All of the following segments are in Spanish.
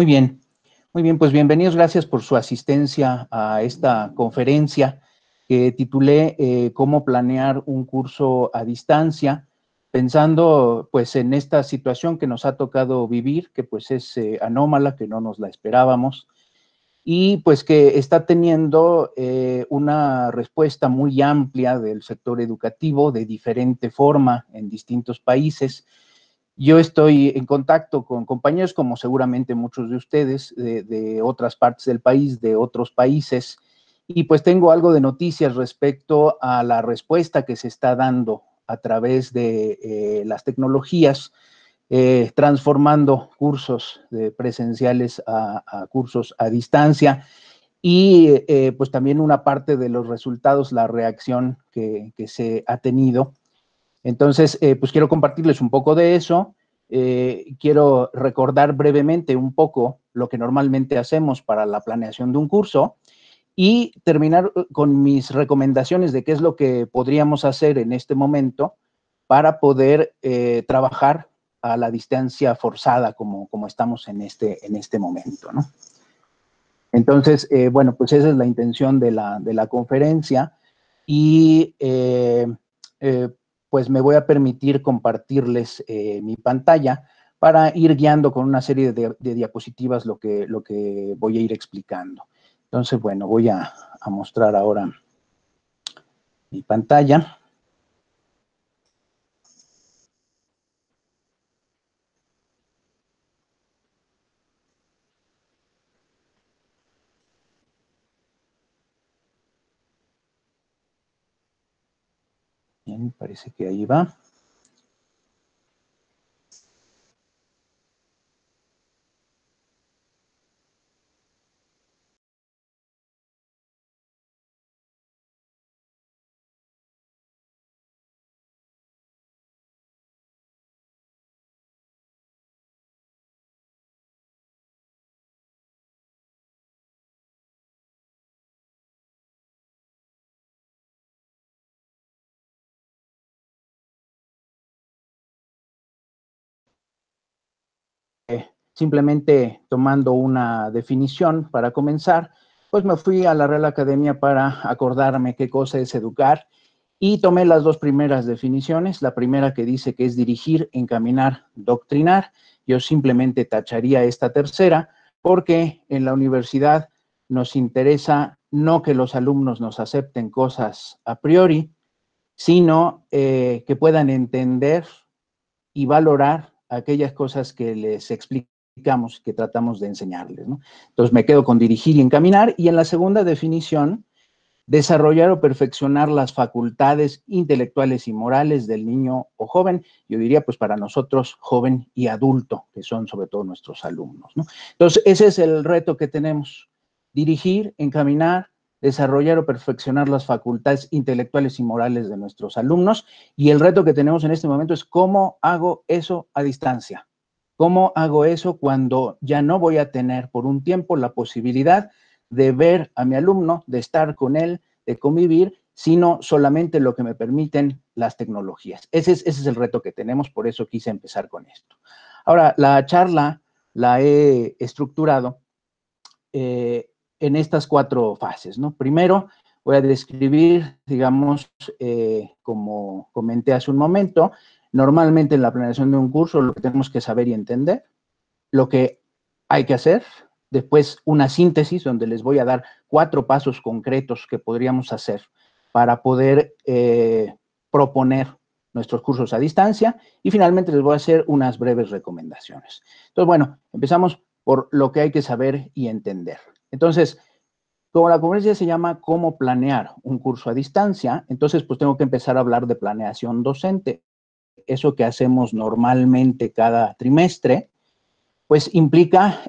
bien, muy bien, pues bienvenidos, gracias por su asistencia a esta conferencia que titulé Cómo planear un curso a distancia, pensando pues en esta situación que nos ha tocado vivir, que pues es anómala, que no nos la esperábamos, y pues que está teniendo una respuesta muy amplia del sector educativo de diferente forma en distintos países. Yo estoy en contacto con compañeros, como seguramente muchos de ustedes, de otras partes del país, de otros países, y pues tengo algo de noticias respecto a la respuesta que se está dando a través de las tecnologías, transformando cursos presenciales a cursos a distancia, y pues también una parte de los resultados, la reacción que se ha tenido. Entonces, pues quiero compartirles un poco de eso. Quiero recordar brevemente un poco lo que normalmente hacemos para la planeación de un curso y terminar con mis recomendaciones de qué es lo que podríamos hacer en este momento para poder trabajar a la distancia forzada como estamos en este momento, ¿no? Entonces, bueno, pues esa es la intención de la conferencia y pues me voy a permitir compartirles mi pantalla para ir guiando con una serie de diapositivas lo que voy a ir explicando. Entonces, bueno, voy a mostrar ahora mi pantalla. Bien, parece que ahí va. Simplemente tomando una definición para comenzar, pues me fui a la Real Academia para acordarme qué cosa es educar y tomé las dos primeras definiciones. La primera que dice que es dirigir, encaminar, doctrinar. Yo simplemente tacharía esta tercera porque en la universidad nos interesa no que los alumnos nos acepten cosas a priori, sino que puedan entender y valorar aquellas cosas que les explicamos, que tratamos de enseñarles, ¿no? Entonces me quedo con dirigir y encaminar, y en la segunda definición, desarrollar o perfeccionar las facultades intelectuales y morales del niño o joven, yo diría pues para nosotros joven y adulto, que son sobre todo nuestros alumnos, ¿no? Entonces ese es el reto que tenemos, dirigir, encaminar, desarrollar o perfeccionar las facultades intelectuales y morales de nuestros alumnos, y el reto que tenemos en este momento es cómo hago eso a distancia, cómo hago eso cuando ya no voy a tener por un tiempo la posibilidad de ver a mi alumno, de estar con él, de convivir, sino solamente lo que me permiten las tecnologías. Ese es el reto que tenemos, por eso quise empezar con esto. Ahora, la charla la he estructurado en estas cuatro fases, ¿no? Primero, voy a describir, digamos, como comenté hace un momento, normalmente en la planeación de un curso lo que tenemos que saber y entender, lo que hay que hacer, después una síntesis donde les voy a dar 4 pasos concretos que podríamos hacer para poder proponer nuestros cursos a distancia, y finalmente les voy a hacer unas breves recomendaciones. Entonces, bueno, empezamos por lo que hay que saber y entender. Entonces, como la conferencia se llama ¿Cómo planear un curso a distancia? Entonces, pues tengo que empezar a hablar de planeación docente. Eso que hacemos normalmente cada trimestre, pues implica,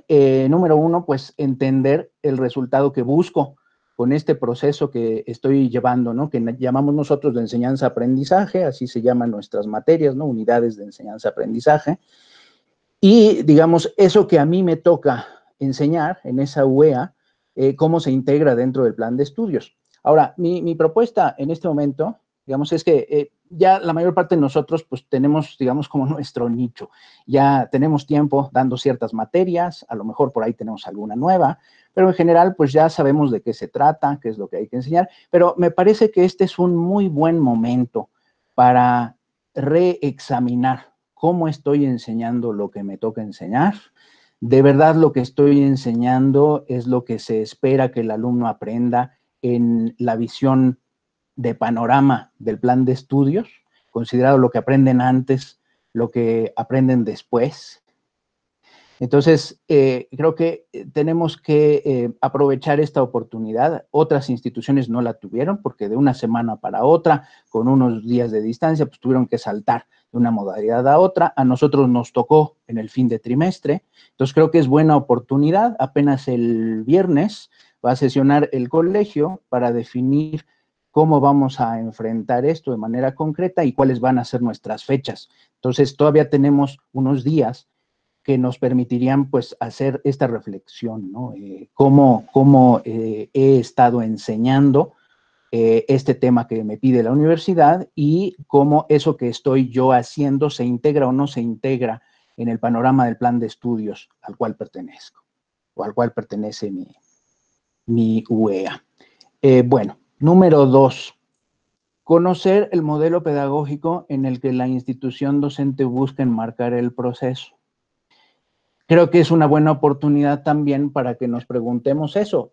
número uno, pues entender el resultado que busco con este proceso que estoy llevando, ¿no? Que llamamos nosotros de enseñanza-aprendizaje, así se llaman nuestras materias, ¿no? Unidades de enseñanza-aprendizaje. Y, digamos, eso que a mí me toca enseñar en esa UEA, cómo se integra dentro del plan de estudios. Ahora, mi propuesta en este momento, digamos, es que ya la mayor parte de nosotros pues tenemos, digamos, como nuestro nicho. Ya tenemos tiempo dando ciertas materias, a lo mejor por ahí tenemos alguna nueva, pero en general pues ya sabemos de qué se trata, qué es lo que hay que enseñar, pero me parece que este es un muy buen momento para reexaminar cómo estoy enseñando lo que me toca enseñar. De verdad lo que estoy enseñando es lo que se espera que el alumno aprenda en la visión de panorama del plan de estudios, considerado lo que aprenden antes, lo que aprenden después. Entonces, creo que tenemos que aprovechar esta oportunidad. Otras instituciones no la tuvieron porque de una semana para otra, con unos días de distancia, pues tuvieron que saltar de una modalidad a otra. A nosotros nos tocó en el fin de trimestre. Entonces, creo que es buena oportunidad. Apenas el viernes va a sesionar el colegio para definir cómo vamos a enfrentar esto de manera concreta y cuáles van a ser nuestras fechas. Entonces, todavía tenemos unos días que nos permitirían pues hacer esta reflexión, ¿no? Cómo he estado enseñando este tema que me pide la universidad y cómo eso que estoy yo haciendo se integra o no se integra en el panorama del plan de estudios al cual pertenezco o al cual pertenece mi UEA. Bueno, número 2, conocer el modelo pedagógico en el que la institución docente busca enmarcar el proceso. Creo que es una buena oportunidad también para que nos preguntemos eso.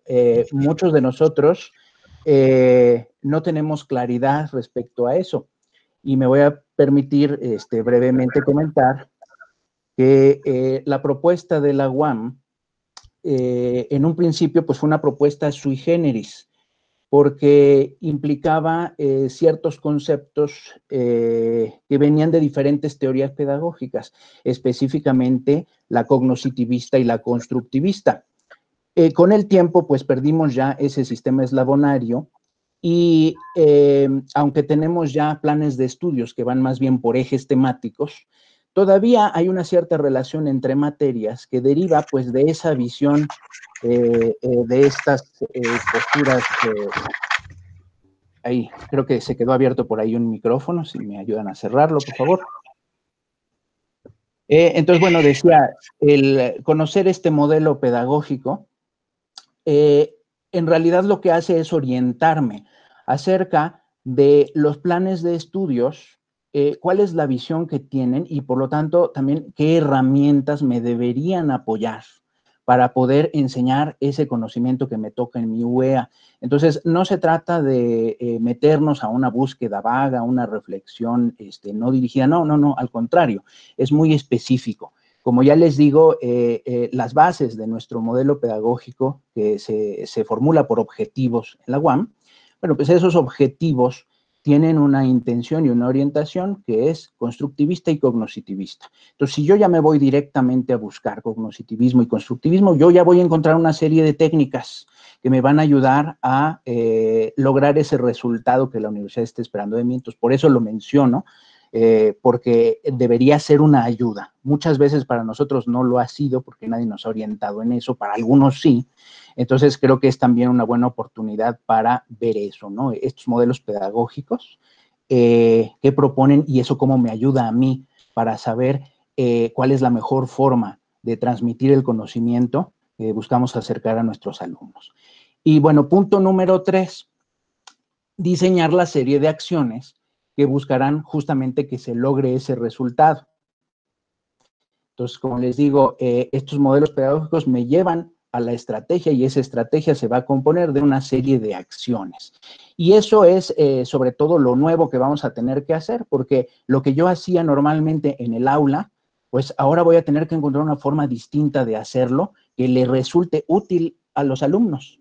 Muchos de nosotros no tenemos claridad respecto a eso. Y me voy a permitir brevemente comentar que la propuesta de la UAM, en un principio, pues fue una propuesta sui generis, porque implicaba ciertos conceptos que venían de diferentes teorías pedagógicas, específicamente la cognoscitivista y la constructivista. Con el tiempo, pues perdimos ya ese sistema eslabonario y aunque tenemos ya planes de estudios que van más bien por ejes temáticos, todavía hay una cierta relación entre materias que deriva pues de esa visión de estas posturas. Ahí, creo que se quedó abierto por ahí un micrófono, si me ayudan a cerrarlo, por favor. Entonces, bueno, decía, el conocer este modelo pedagógico, en realidad lo que hace es orientarme acerca de los planes de estudios, cuál es la visión que tienen y por lo tanto también qué herramientas me deberían apoyar para poder enseñar ese conocimiento que me toca en mi UEA. Entonces, no se trata de meternos a una búsqueda vaga, una reflexión no dirigida, no, al contrario, es muy específico. Como ya les digo, las bases de nuestro modelo pedagógico que se formula por objetivos en la UAM, bueno, pues esos objetivos tienen una intención y una orientación que es constructivista y cognoscitivista. Entonces, si yo ya me voy directamente a buscar cognoscitivismo y constructivismo, yo ya voy a encontrar una serie de técnicas que me van a ayudar a lograr ese resultado que la universidad esté esperando de mí. Entonces, por eso lo menciono, porque debería ser una ayuda. Muchas veces para nosotros no lo ha sido porque nadie nos ha orientado en eso, para algunos sí. Entonces creo que es también una buena oportunidad para ver eso, ¿no? Estos modelos pedagógicos que proponen y eso cómo me ayuda a mí para saber cuál es la mejor forma de transmitir el conocimiento que buscamos acercar a nuestros alumnos. Y bueno, punto número 3, diseñar la serie de acciones que buscarán justamente que se logre ese resultado. Entonces, como les digo, estos modelos pedagógicos me llevan a la estrategia y esa estrategia se va a componer de una serie de acciones. Y eso es sobre todo lo nuevo que vamos a tener que hacer, porque lo que yo hacía normalmente en el aula, pues ahora voy a tener que encontrar una forma distinta de hacerlo que le resulte útil a los alumnos.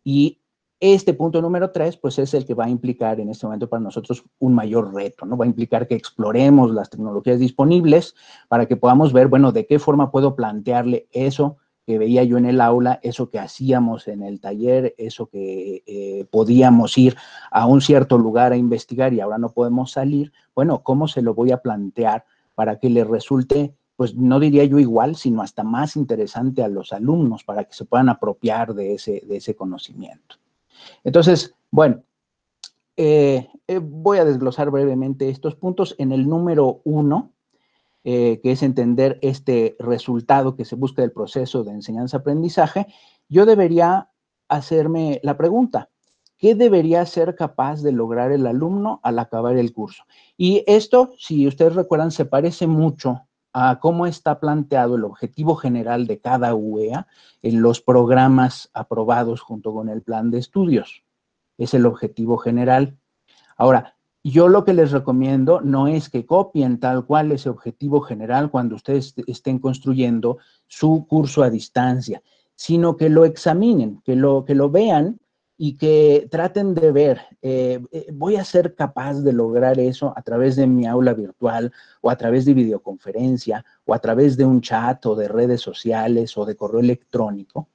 Y este punto número 3, pues es el que va a implicar en este momento para nosotros un mayor reto, ¿no? Va a implicar que exploremos las tecnologías disponibles para que podamos ver, bueno, de qué forma puedo plantearle eso que veía yo en el aula, eso que hacíamos en el taller, eso que podíamos ir a un cierto lugar a investigar y ahora no podemos salir. Bueno, ¿cómo se lo voy a plantear para que le resulte, pues no diría yo igual, sino hasta más interesante a los alumnos para que se puedan apropiar de ese conocimiento? Entonces, bueno, Voy a desglosar brevemente estos puntos. En el número 1, que es entender este resultado que se busca del proceso de enseñanza-aprendizaje, yo debería hacerme la pregunta: ¿qué debería ser capaz de lograr el alumno al acabar el curso? Y esto, si ustedes recuerdan, se parece mucho a cómo está planteado el objetivo general de cada UEA en los programas aprobados junto con el plan de estudios. Es el objetivo general. Ahora, yo lo que les recomiendo no es que copien tal cual ese objetivo general cuando ustedes estén construyendo su curso a distancia, sino que lo examinen, que lo vean y que traten de ver, voy a ser capaz de lograr eso a través de mi aula virtual o a través de videoconferencia o a través de un chat o de redes sociales o de correo electrónico.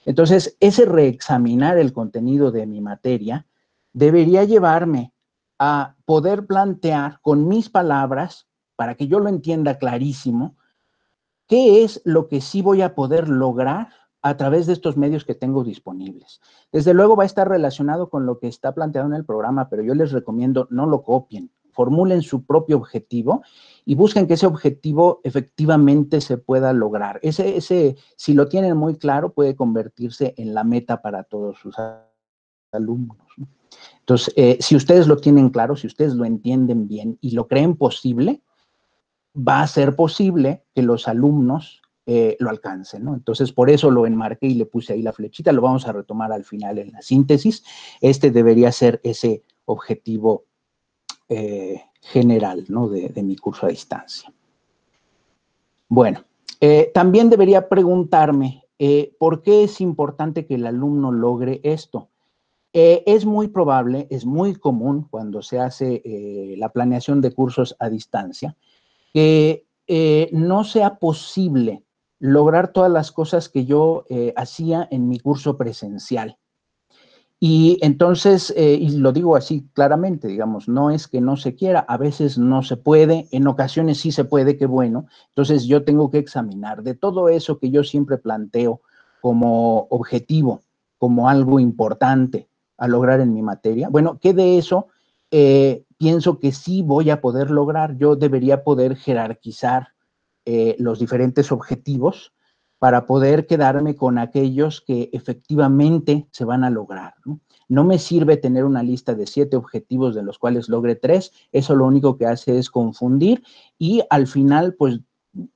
Entonces, ese reexaminar el contenido de mi materia debería llevarme a poder plantear con mis palabras, para que yo lo entienda clarísimo, qué es lo que sí voy a poder lograr a través de estos medios que tengo disponibles. Desde luego va a estar relacionado con lo que está planteado en el programa, pero yo les recomiendo no lo copien, formulen su propio objetivo y busquen que ese objetivo efectivamente se pueda lograr. Si lo tienen muy claro, puede convertirse en la meta para todos sus alumnos, ¿no? Entonces, si ustedes lo tienen claro, si ustedes lo entienden bien y lo creen posible, va a ser posible que los alumnos lo alcancen, ¿no? Entonces, por eso lo enmarqué y le puse ahí la flechita. Lo vamos a retomar al final en la síntesis. Este debería ser ese objetivo general, ¿no? de mi curso a distancia. Bueno, también debería preguntarme ¿por qué es importante que el alumno logre esto? Es muy probable, es muy común cuando se hace la planeación de cursos a distancia, que no sea posible lograr todas las cosas que yo hacía en mi curso presencial. Y entonces, y lo digo así claramente, digamos, no es que no se quiera, a veces no se puede, en ocasiones sí se puede, qué bueno. Entonces yo tengo que examinar de todo eso que yo siempre planteo como objetivo, como algo importante a lograr en mi materia. Bueno, ¿qué de eso pienso que sí voy a poder lograr? Yo debería poder jerarquizar los diferentes objetivos para poder quedarme con aquellos que efectivamente se van a lograr, ¿no? No me sirve tener una lista de 7 objetivos de los cuales logre 3, eso lo único que hace es confundir y al final, pues,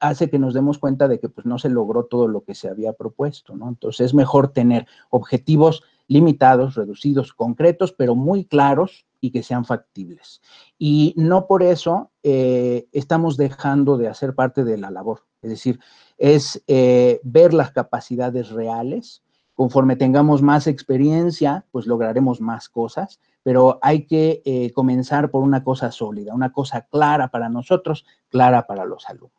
hace que nos demos cuenta de que pues, no se logró todo lo que se había propuesto, ¿no? Entonces es mejor tener objetivos limitados, reducidos, concretos, pero muy claros y que sean factibles. Y no por eso estamos dejando de hacer parte de la labor, es decir, es ver las capacidades reales. Conforme tengamos más experiencia, pues lograremos más cosas, pero hay que comenzar por una cosa sólida, una cosa clara para nosotros, clara para los alumnos.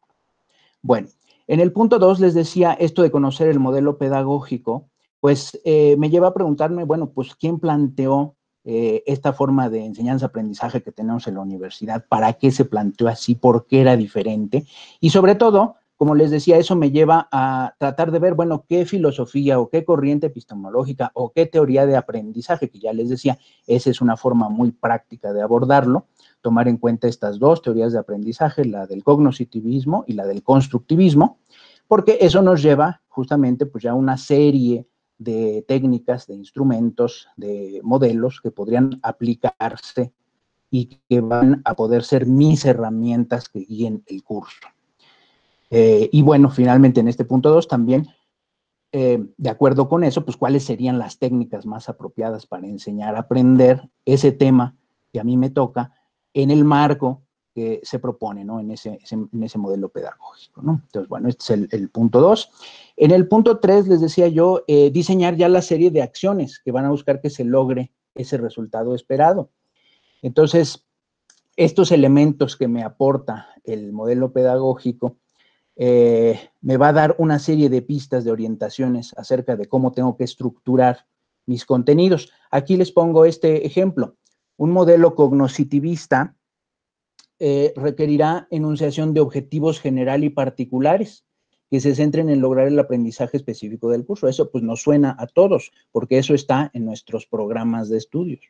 Bueno, en el punto 2 les decía esto de conocer el modelo pedagógico, pues me lleva a preguntarme, bueno, pues ¿quién planteó esta forma de enseñanza-aprendizaje que tenemos en la universidad? ¿Para qué se planteó así? ¿Por qué era diferente? Y sobre todo, como les decía, eso me lleva a tratar de ver, bueno, qué filosofía o qué corriente epistemológica o qué teoría de aprendizaje, que ya les decía, esa es una forma muy práctica de abordarlo, tomar en cuenta estas dos teorías de aprendizaje, la del cognoscitivismo y la del constructivismo, porque eso nos lleva justamente pues ya a una serie de técnicas, de instrumentos, de modelos que podrían aplicarse y que van a poder ser mis herramientas que guíen el curso. Y bueno, finalmente en este punto 2 también, de acuerdo con eso, pues cuáles serían las técnicas más apropiadas para enseñar a aprender ese tema que a mí me toca en el marco que se propone, ¿no? En ese modelo pedagógico, ¿no? Entonces, bueno, este es el punto 2. En el punto 3 les decía yo, diseñar ya la serie de acciones que van a buscar que se logre ese resultado esperado. Entonces, estos elementos que me aporta el modelo pedagógico me va a dar una serie de pistas, de orientaciones acerca de cómo tengo que estructurar mis contenidos. Aquí les pongo este ejemplo. Un modelo cognoscitivista requerirá enunciación de objetivos general y particulares que se centren en lograr el aprendizaje específico del curso. Eso pues nos suena a todos, porque eso está en nuestros programas de estudios.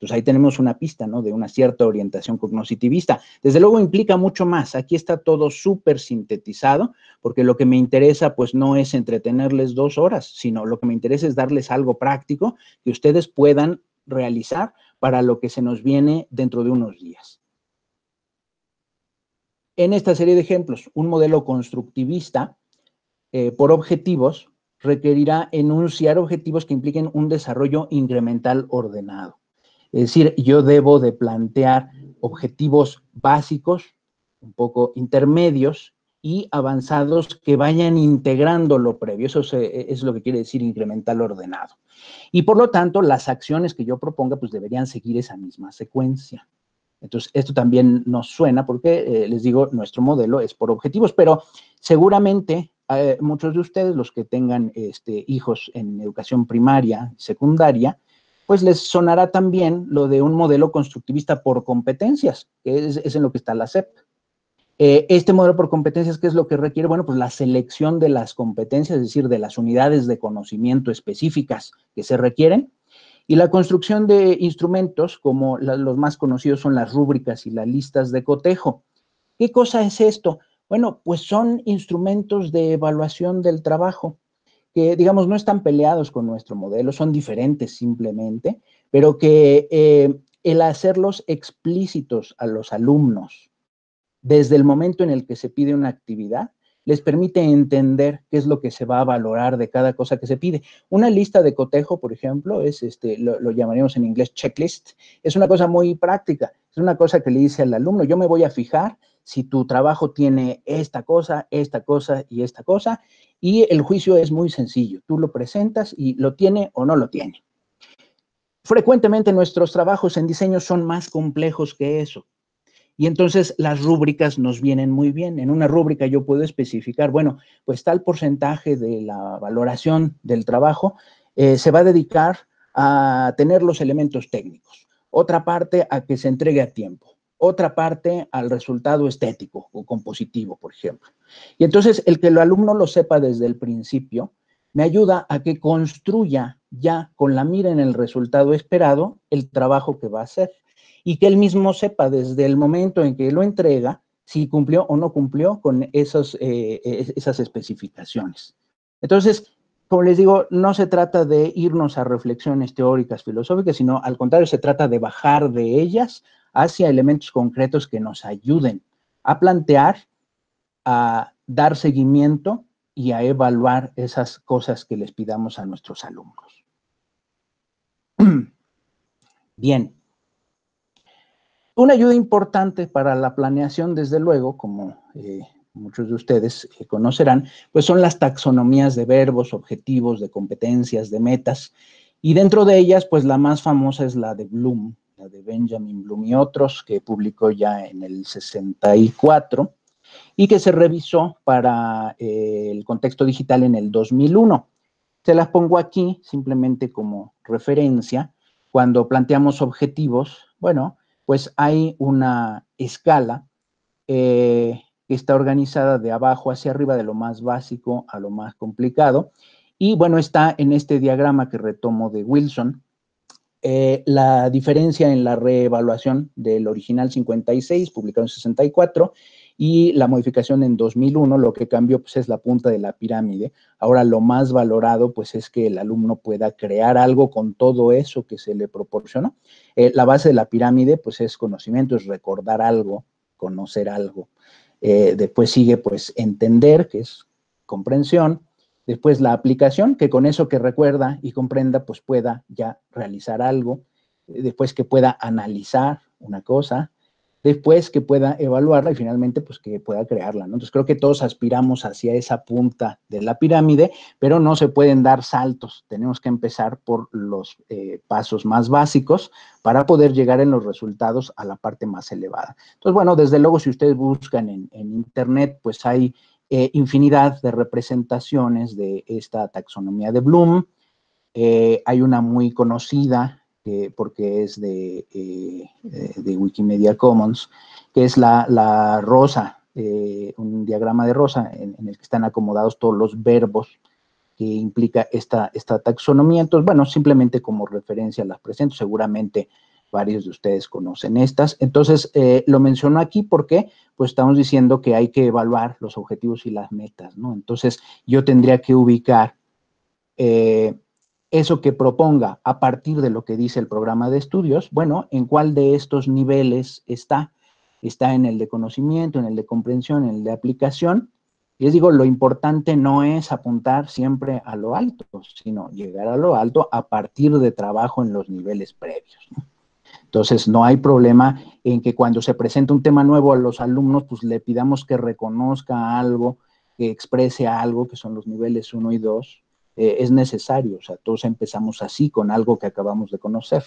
Entonces ahí tenemos una pista, ¿no? De una cierta orientación cognitivista. Desde luego implica mucho más. Aquí está todo súper sintetizado, porque lo que me interesa, pues, no es entretenerles 2 horas, sino lo que me interesa es darles algo práctico que ustedes puedan realizar para lo que se nos viene dentro de unos días. En esta serie de ejemplos, un modelo constructivista por objetivos requerirá enunciar objetivos que impliquen un desarrollo incremental ordenado. Es decir, yo debo de plantear objetivos básicos, un poco intermedios y avanzados que vayan integrando lo previo. Eso es lo que quiere decir incremental ordenado. Y por lo tanto, las acciones que yo proponga pues deberían seguir esa misma secuencia. Entonces, esto también nos suena porque, les digo, nuestro modelo es por objetivos, pero seguramente muchos de ustedes, los que tengan hijos en educación primaria, secundaria, pues les sonará también lo de un modelo constructivista por competencias, que es en lo que está la SEP. Este modelo por competencias, ¿qué es lo que requiere? Bueno, pues la selección de las competencias, es decir, de las unidades de conocimiento específicas que se requieren, y la construcción de instrumentos, como los más conocidos son las rúbricas y las listas de cotejo. ¿Qué cosa es esto? Bueno, pues son instrumentos de evaluación del trabajo que, digamos, no están peleados con nuestro modelo, son diferentes simplemente, pero que el hacerlos explícitos a los alumnos desde el momento en el que se pide una actividad, les permite entender qué es lo que se va a valorar de cada cosa que se pide. Una lista de cotejo, por ejemplo, es lo llamaríamos en inglés checklist, es una cosa muy práctica, es una cosa que le dice al alumno, yo me voy a fijar si tu trabajo tiene esta cosa y esta cosa, y el juicio es muy sencillo, tú lo presentas y lo tiene o no lo tiene. Frecuentemente nuestros trabajos en diseño son más complejos que eso. Y entonces las rúbricas nos vienen muy bien. En una rúbrica yo puedo especificar, bueno, pues tal porcentaje de la valoración del trabajo se va a dedicar a tener los elementos técnicos, otra parte a que se entregue a tiempo, otra parte al resultado estético o compositivo, por ejemplo. Y entonces el que el alumno lo sepa desde el principio me ayuda a que construya ya con la mira en el resultado esperado el trabajo que va a hacer y que él mismo sepa desde el momento en que lo entrega si cumplió o no cumplió con esas especificaciones. Entonces, como les digo, no se trata de irnos a reflexiones teóricas, filosóficas, sino al contrario, se trata de bajar de ellas hacia elementos concretos que nos ayuden a plantear, a dar seguimiento y a evaluar esas cosas que les pidamos a nuestros alumnos. Bien. Una ayuda importante para la planeación, desde luego, como muchos de ustedes conocerán, pues son las taxonomías de verbos, objetivos, de competencias, de metas, y dentro de ellas, pues la más famosa es la de Bloom, la de Benjamin Bloom y otros, que publicó ya en el 64, y que se revisó para el contexto digital en el 2001. Se las pongo aquí simplemente como referencia. Cuando planteamos objetivos, bueno, pues hay una escala que está organizada de abajo hacia arriba, de lo más básico a lo más complicado. Y bueno, está en este diagrama que retomo de Wilson, la diferencia en la reevaluación del original 56, publicado en 64, y la modificación en 2001, lo que cambió pues, es la punta de la pirámide. Ahora lo más valorado pues, es que el alumno pueda crear algo con todo eso que se le proporcionó. La base de la pirámide pues, es conocimiento, es recordar algo, conocer algo. Después sigue pues entender, que es comprensión. Después la aplicación, que con eso que recuerda y comprenda, pues pueda ya realizar algo. Después que pueda analizar una cosa. Después que pueda evaluarla y finalmente pues que pueda crearla, ¿no? Entonces creo que todos aspiramos hacia esa punta de la pirámide, pero no se pueden dar saltos. Tenemos que empezar por los pasos más básicos para poder llegar en los resultados a la parte más elevada. Entonces, bueno, desde luego si ustedes buscan en internet, pues hay infinidad de representaciones de esta taxonomía de Bloom. Hay una muy conocida porque es de Wikimedia Commons, que es la rosa, un diagrama de rosa en el que están acomodados todos los verbos que implica esta taxonomía. Entonces, bueno, simplemente como referencia las presento, seguramente varios de ustedes conocen estas. Entonces, lo menciono aquí porque pues estamos diciendo que hay que evaluar los objetivos y las metas, ¿no? Entonces, yo tendría que ubicar eso que proponga a partir de lo que dice el programa de estudios. Bueno, ¿en cuál de estos niveles está? Está en el de conocimiento, en el de comprensión, en el de aplicación. Y les digo, lo importante no es apuntar siempre a lo alto, sino llegar a lo alto a partir de trabajo en los niveles previos, ¿no? Entonces, no hay problema en que cuando se presenta un tema nuevo a los alumnos, pues le pidamos que reconozca algo, que exprese algo, que son los niveles 1 y 2. Es necesario, o sea, todos empezamos así, con algo que acabamos de conocer.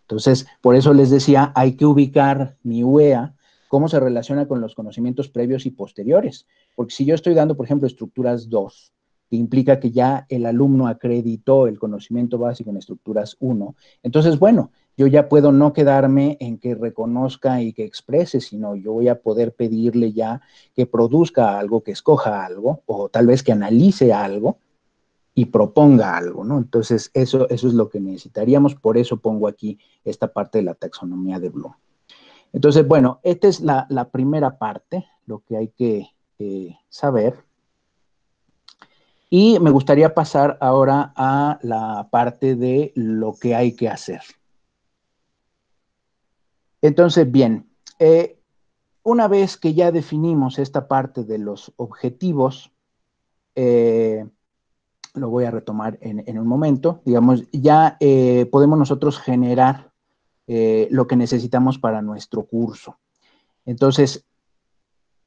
Entonces, por eso les decía, hay que ubicar mi UEA, cómo se relaciona con los conocimientos previos y posteriores. Porque si yo estoy dando, por ejemplo, estructuras 2, que implica que ya el alumno acreditó el conocimiento básico en estructuras 1, entonces, bueno, yo ya puedo no quedarme en que reconozca y que exprese, sino yo voy a poder pedirle ya que produzca algo, que escoja algo, o tal vez que analice algo, y proponga algo, ¿no? Entonces, eso es lo que necesitaríamos, por eso pongo aquí esta parte de la taxonomía de Bloom. Entonces, bueno, esta es la primera parte, lo que hay que saber. Y me gustaría pasar ahora a la parte de lo que hay que hacer. Entonces, bien, una vez que ya definimos esta parte de los objetivos, lo voy a retomar en un momento, digamos, ya podemos nosotros generar lo que necesitamos para nuestro curso. Entonces,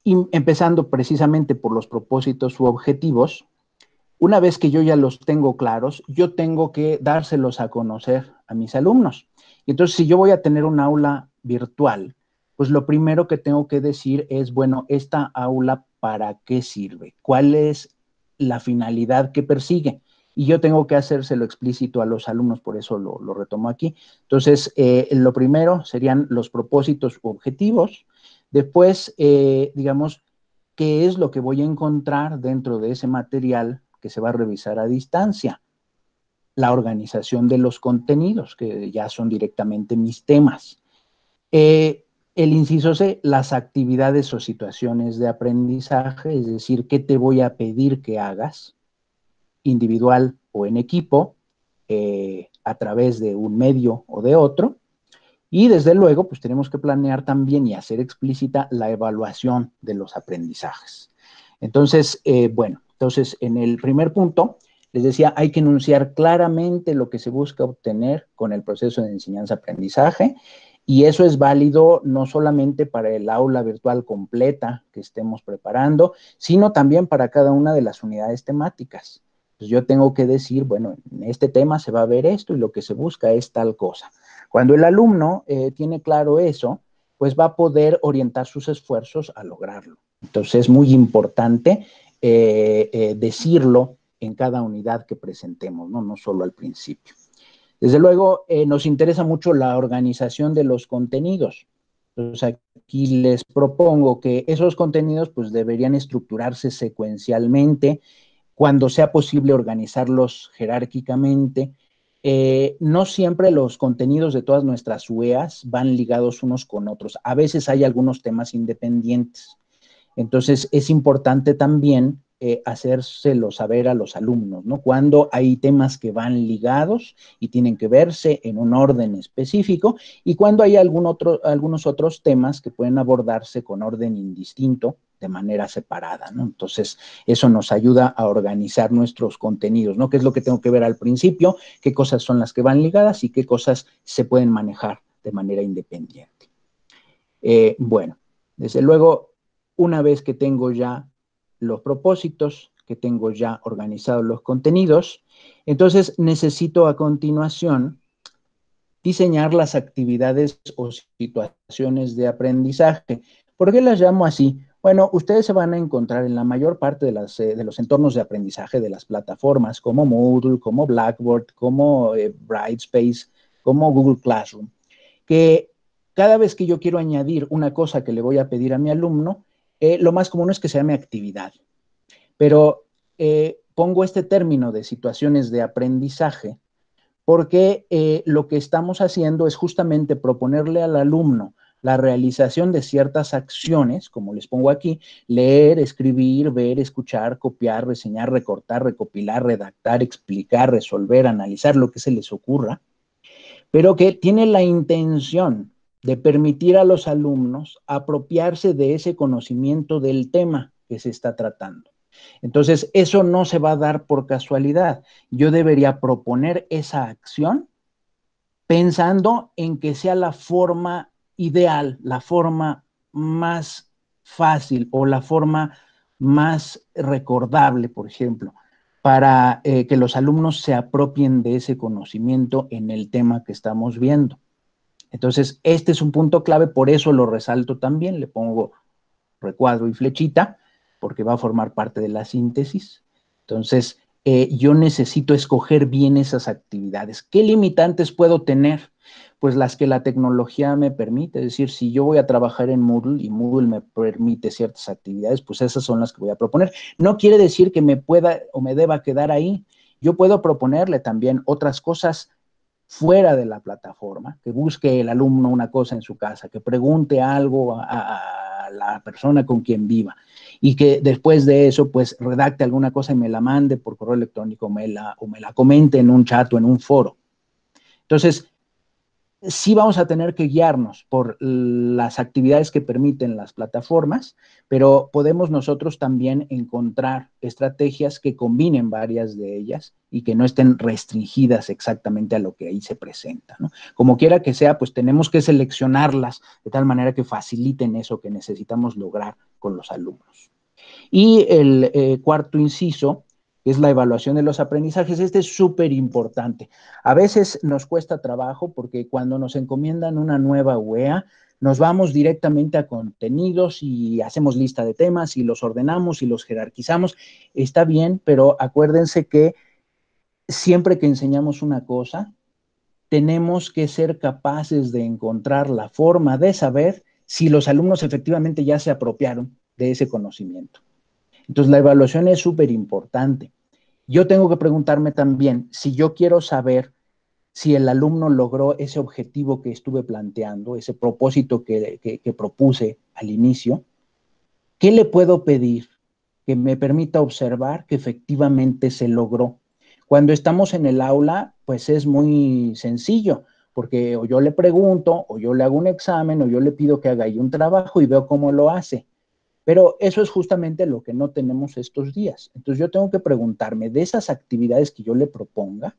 empezando precisamente por los propósitos u objetivos, una vez que yo ya los tengo claros, yo tengo que dárselos a conocer a mis alumnos. Y entonces, si yo voy a tener un aula virtual, pues lo primero que tengo que decir es, bueno, esta aula, ¿para qué sirve? ¿Cuál es la finalidad que persigue? Y yo tengo que hacérselo explícito a los alumnos, por eso lo retomo aquí. Entonces, lo primero serían los propósitos u objetivos. Después, digamos, ¿qué es lo que voy a encontrar dentro de ese material que se va a revisar a distancia? La organización de los contenidos, que ya son directamente mis temas. El inciso C, las actividades o situaciones de aprendizaje, es decir, ¿qué te voy a pedir que hagas, individual o en equipo, a través de un medio o de otro? Y desde luego, pues tenemos que planear también y hacer explícita la evaluación de los aprendizajes. Entonces, bueno, entonces en el primer punto, les decía, hay que enunciar claramente lo que se busca obtener con el proceso de enseñanza-aprendizaje, y eso es válido no solamente para el aula virtual completa que estemos preparando, sino también para cada una de las unidades temáticas. Pues yo tengo que decir, bueno, en este tema se va a ver esto y lo que se busca es tal cosa. Cuando el alumno tiene claro eso, pues va a poder orientar sus esfuerzos a lograrlo. Entonces es muy importante decirlo en cada unidad que presentemos, ¿no? No solo al principio. Desde luego, nos interesa mucho la organización de los contenidos. Entonces, aquí les propongo que esos contenidos pues deberían estructurarse secuencialmente, cuando sea posible organizarlos jerárquicamente. No siempre los contenidos de todas nuestras UEAs van ligados unos con otros. A veces hay algunos temas independientes. Entonces, es importante también hacérselo saber a los alumnos, ¿no? Cuando hay temas que van ligados y tienen que verse en un orden específico, y cuando hay algunos otros temas que pueden abordarse con orden indistinto, de manera separada, ¿no? Entonces, eso nos ayuda a organizar nuestros contenidos, ¿no? ¿Qué es lo que tengo que ver al principio? ¿Qué cosas son las que van ligadas y qué cosas se pueden manejar de manera independiente? Bueno, desde luego, una vez que tengo ya los propósitos, que tengo ya organizados los contenidos, entonces necesito a continuación diseñar las actividades o situaciones de aprendizaje. ¿Por qué las llamo así? Bueno, ustedes se van a encontrar en la mayor parte de los entornos de aprendizaje de las plataformas como Moodle, como Blackboard, como Brightspace, como Google Classroom, que cada vez que yo quiero añadir una cosa que le voy a pedir a mi alumno, lo más común es que se llame actividad. Pero pongo este término de situaciones de aprendizaje porque lo que estamos haciendo es justamente proponerle al alumno la realización de ciertas acciones, como les pongo aquí, leer, escribir, ver, escuchar, copiar, reseñar, recortar, recopilar, redactar, explicar, resolver, analizar, lo que se les ocurra, pero que tiene la intención de permitir a los alumnos apropiarse de ese conocimiento del tema que se está tratando. Entonces, eso no se va a dar por casualidad. Yo debería proponer esa acción pensando en que sea la forma ideal, la forma más fácil o la forma más recordable, por ejemplo, para que los alumnos se apropien de ese conocimiento en el tema que estamos viendo. Entonces, este es un punto clave, por eso lo resalto también, le pongo recuadro y flechita, porque va a formar parte de la síntesis. Entonces, yo necesito escoger bien esas actividades. ¿Qué limitantes puedo tener? Pues las que la tecnología me permite, es decir, si yo voy a trabajar en Moodle y Moodle me permite ciertas actividades, pues esas son las que voy a proponer. No quiere decir que me pueda o me deba quedar ahí. Yo puedo proponerle también otras cosas fuera de la plataforma, que busque el alumno una cosa en su casa, que pregunte algo a la persona con quien viva y que después de eso pues redacte alguna cosa y me la mande por correo electrónico o me la comente en un chat o en un foro. Entonces, sí vamos a tener que guiarnos por las actividades que permiten las plataformas, pero podemos nosotros también encontrar estrategias que combinen varias de ellas y que no estén restringidas exactamente a lo que ahí se presenta, ¿no? Como quiera que sea, pues tenemos que seleccionarlas de tal manera que faciliten eso que necesitamos lograr con los alumnos. Y el cuarto inciso es la evaluación de los aprendizajes. Este es súper importante. A veces nos cuesta trabajo porque cuando nos encomiendan una nueva UEA, nos vamos directamente a contenidos y hacemos lista de temas y los ordenamos y los jerarquizamos. Está bien, pero acuérdense que siempre que enseñamos una cosa, tenemos que ser capaces de encontrar la forma de saber si los alumnos efectivamente ya se apropiaron de ese conocimiento. Entonces, la evaluación es súper importante. Yo tengo que preguntarme también si yo quiero saber si el alumno logró ese objetivo que estuve planteando, ese propósito que propuse al inicio, ¿qué le puedo pedir que me permita observar que efectivamente se logró? Cuando estamos en el aula, pues es muy sencillo, porque o yo le pregunto, o yo le hago un examen, o yo le pido que haga ahí un trabajo y veo cómo lo hace. Pero eso es justamente lo que no tenemos estos días. Entonces yo tengo que preguntarme de esas actividades que yo le proponga,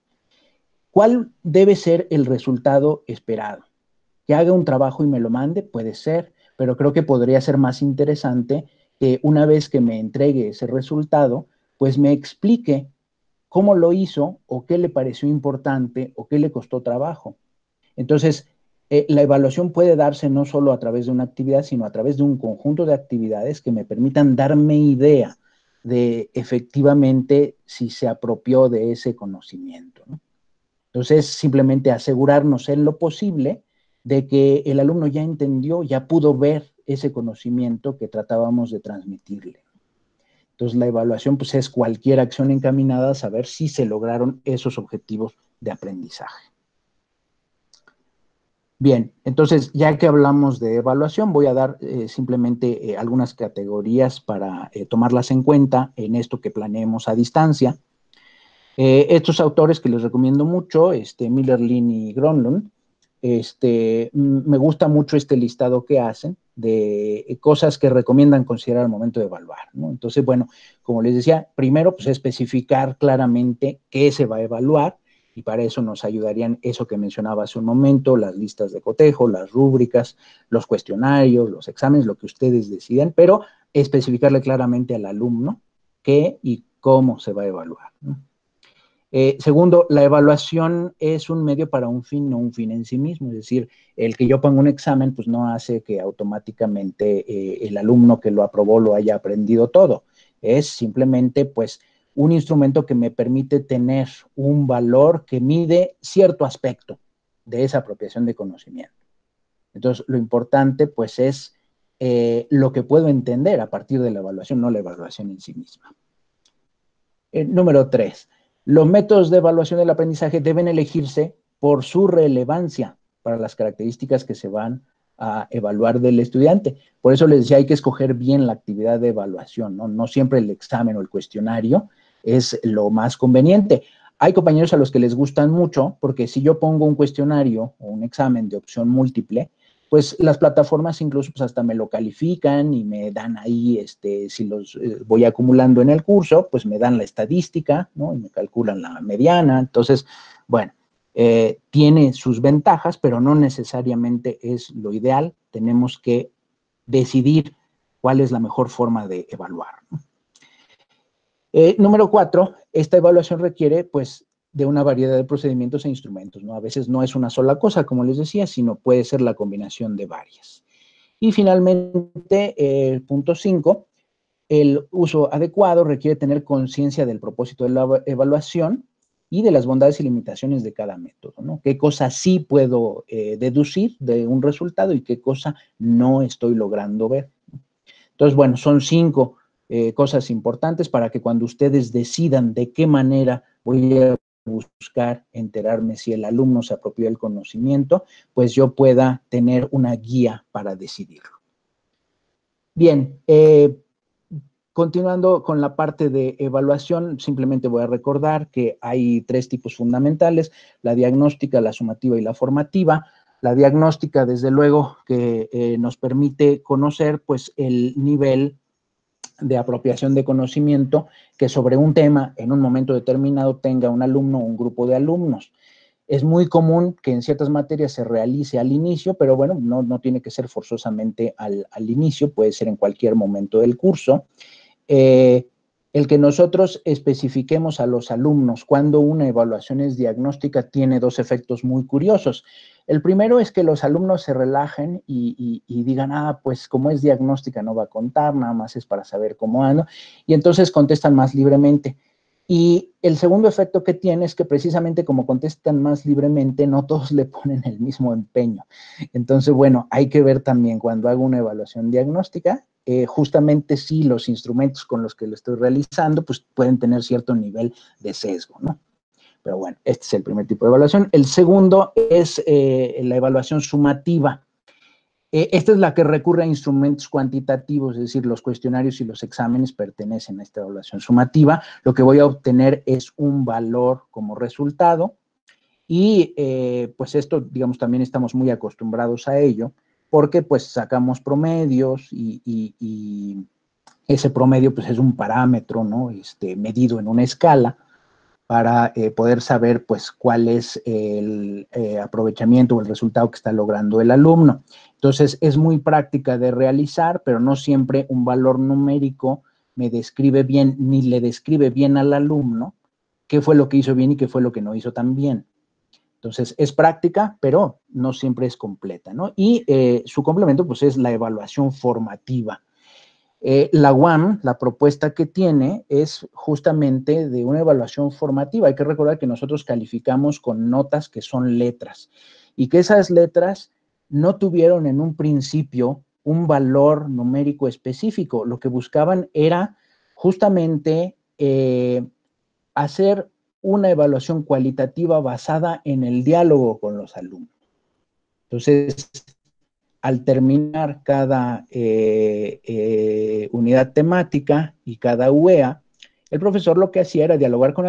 ¿cuál debe ser el resultado esperado? Que haga un trabajo y me lo mande, puede ser, pero creo que podría ser más interesante que una vez que me entregue ese resultado, pues me explique cómo lo hizo o qué le pareció importante o qué le costó trabajo. Entonces, la evaluación puede darse no solo a través de una actividad, sino a través de un conjunto de actividades que me permitan darme idea de efectivamente si se apropió de ese conocimiento, ¿no? Entonces, simplemente asegurarnos en lo posible de que el alumno ya entendió, ya pudo ver ese conocimiento que tratábamos de transmitirle. Entonces, la evaluación pues, es cualquier acción encaminada a saber si se lograron esos objetivos de aprendizaje. Bien, entonces ya que hablamos de evaluación, voy a dar simplemente algunas categorías para tomarlas en cuenta en esto que planeemos a distancia. Estos autores que les recomiendo mucho, Miller, Lin y Gronlund, me gusta mucho este listado que hacen de cosas que recomiendan considerar al momento de evaluar, ¿no? Entonces, bueno, como les decía, primero, pues especificar claramente qué se va a evaluar, y para eso nos ayudarían eso que mencionaba hace un momento, las listas de cotejo, las rúbricas, los cuestionarios, los exámenes, lo que ustedes decidan, pero especificarle claramente al alumno qué y cómo se va a evaluar, ¿no? Segundo, la evaluación es un medio para un fin, no un fin en sí mismo. Es decir, el que yo ponga un examen, pues no hace que automáticamente el alumno que lo aprobó lo haya aprendido todo. Es simplemente, pues, un instrumento que me permite tener un valor que mide cierto aspecto de esa apropiación de conocimiento. Entonces, lo importante, pues, es lo que puedo entender a partir de la evaluación, no la evaluación en sí misma. Número 3. Los métodos de evaluación del aprendizaje deben elegirse por su relevancia para las características que se van a evaluar del estudiante. Por eso les decía, hay que escoger bien la actividad de evaluación, ¿no? No siempre el examen o el cuestionario es lo más conveniente. Hay compañeros a los que les gustan mucho, porque si yo pongo un cuestionario o un examen de opción múltiple, pues las plataformas incluso pues hasta me lo califican y me dan ahí, si los voy acumulando en el curso, pues me dan la estadística, ¿no? Y me calculan la mediana. Entonces, bueno, tiene sus ventajas, pero no necesariamente es lo ideal. Tenemos que decidir cuál es la mejor forma de evaluar, ¿no? Número 4, esta evaluación requiere, pues, de una variedad de procedimientos e instrumentos, ¿no? A veces no es una sola cosa, como les decía, sino puede ser la combinación de varias. Y finalmente, punto 5, el uso adecuado requiere tener conciencia del propósito de la evaluación y de las bondades y limitaciones de cada método, ¿no? Qué cosa sí puedo deducir de un resultado y qué cosa no estoy logrando ver. Entonces, bueno, son 5 cosas importantes para que cuando ustedes decidan de qué manera voy a buscar enterarme si el alumno se apropió del conocimiento, pues yo pueda tener una guía para decidirlo. Bien, continuando con la parte de evaluación, simplemente voy a recordar que hay 3 tipos fundamentales: la diagnóstica, la sumativa y la formativa. La diagnóstica, desde luego, que nos permite conocer, pues, el nivel de apropiación de conocimiento que sobre un tema en un momento determinado tenga un alumno o un grupo de alumnos. Es muy común que en ciertas materias se realice al inicio, pero bueno, no tiene que ser forzosamente al inicio, puede ser en cualquier momento del curso. El que nosotros especifiquemos a los alumnos cuando una evaluación es diagnóstica tiene 2 efectos muy curiosos. El primero es que los alumnos se relajen y digan, pues como es diagnóstica no va a contar, nada más es para saber cómo ando, y entonces contestan más libremente. Y el segundo efecto que tiene es que precisamente como contestan más libremente, no todos le ponen el mismo empeño. Entonces, bueno, hay que ver también cuando hago una evaluación diagnóstica, justamente si los instrumentos con los que lo estoy realizando, pues pueden tener cierto nivel de sesgo, ¿no? Pero bueno, este es el primer tipo de evaluación. El segundo es la evaluación sumativa. Esta es la que recurre a instrumentos cuantitativos, es decir, los cuestionarios y los exámenes pertenecen a esta evaluación sumativa. Lo que voy a obtener es un valor como resultado y pues esto, digamos, también estamos muy acostumbrados a ello porque pues sacamos promedios y ese promedio pues es un parámetro, ¿no? Medido en una escala para poder saber pues cuál es el aprovechamiento o el resultado que está logrando el alumno. Entonces es muy práctica de realizar, pero no siempre un valor numérico me describe bien ni le describe bien al alumno qué fue lo que hizo bien y qué fue lo que no hizo tan bien. Entonces es práctica, pero no siempre es completa, ¿no? Y su complemento pues es la evaluación formativa. La UAM, la propuesta que tiene es justamente de una evaluación formativa. Hay que recordar que nosotros calificamos con notas que son letras y que esas letras no tuvieron en un principio un valor numérico específico. Lo que buscaban era justamente hacer una evaluación cualitativa basada en el diálogo con los alumnos. Entonces, al terminar cada unidad temática y cada UEA, el profesor lo que hacía era dialogar con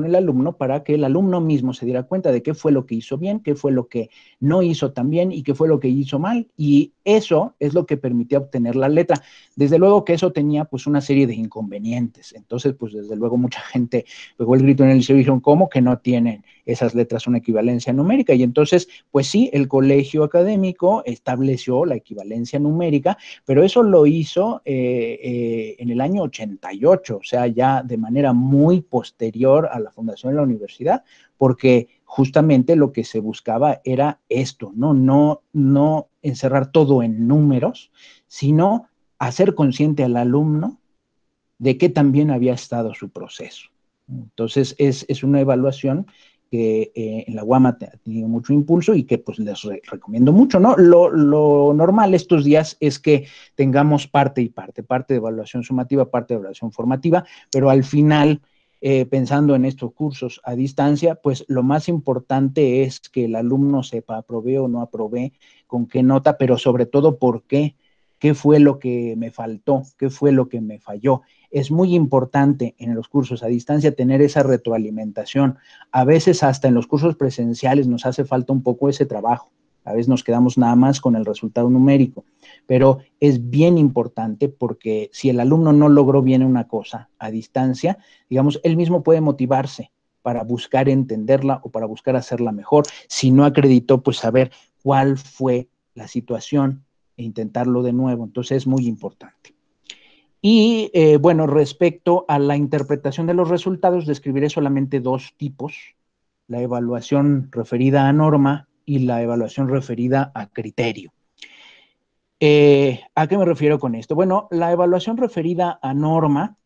el alumno para que el alumno mismo se diera cuenta de qué fue lo que hizo bien, qué fue lo que no hizo tan bien y qué fue lo que hizo mal. Y eso es lo que permitía obtener la letra. Desde luego que eso tenía pues una serie de inconvenientes. Entonces, pues desde luego mucha gente pegó el grito en el liceo y dijeron, ¿cómo que no tienen esas letras una equivalencia numérica? Y entonces, pues sí, el colegio académico estableció la equivalencia numérica, pero eso lo hizo en el año 88, o sea, ya de manera muy posterior a la fundación de la universidad, porque justamente lo que se buscaba era esto, no encerrar todo en números, sino hacer consciente al alumno de que también había estado su proceso. Entonces, es una evaluación que en la UAM ha tenido mucho impulso y que pues les recomiendo mucho, ¿no? Lo normal estos días es que tengamos parte y parte de evaluación sumativa, parte de evaluación formativa, pero al final pensando en estos cursos a distancia, pues lo más importante es que el alumno sepa aprobé o no aprobé, con qué nota, pero sobre todo por qué fue lo que me faltó, qué fue lo que me falló. Es muy importante en los cursos a distancia tener esa retroalimentación. A veces hasta en los cursos presenciales nos hace falta un poco ese trabajo. A veces nos quedamos nada más con el resultado numérico, pero es bien importante porque si el alumno no logró bien una cosa a distancia, digamos, él mismo puede motivarse para buscar entenderla o para buscar hacerla mejor. Si no acreditó, pues saber cuál fue la situación e intentarlo de nuevo. Entonces es muy importante. Y bueno, respecto a la interpretación de los resultados, describiré solamente dos tipos, la evaluación referida a norma y la evaluación referida a criterio. ¿A qué me refiero con esto? Bueno, la evaluación referida a norma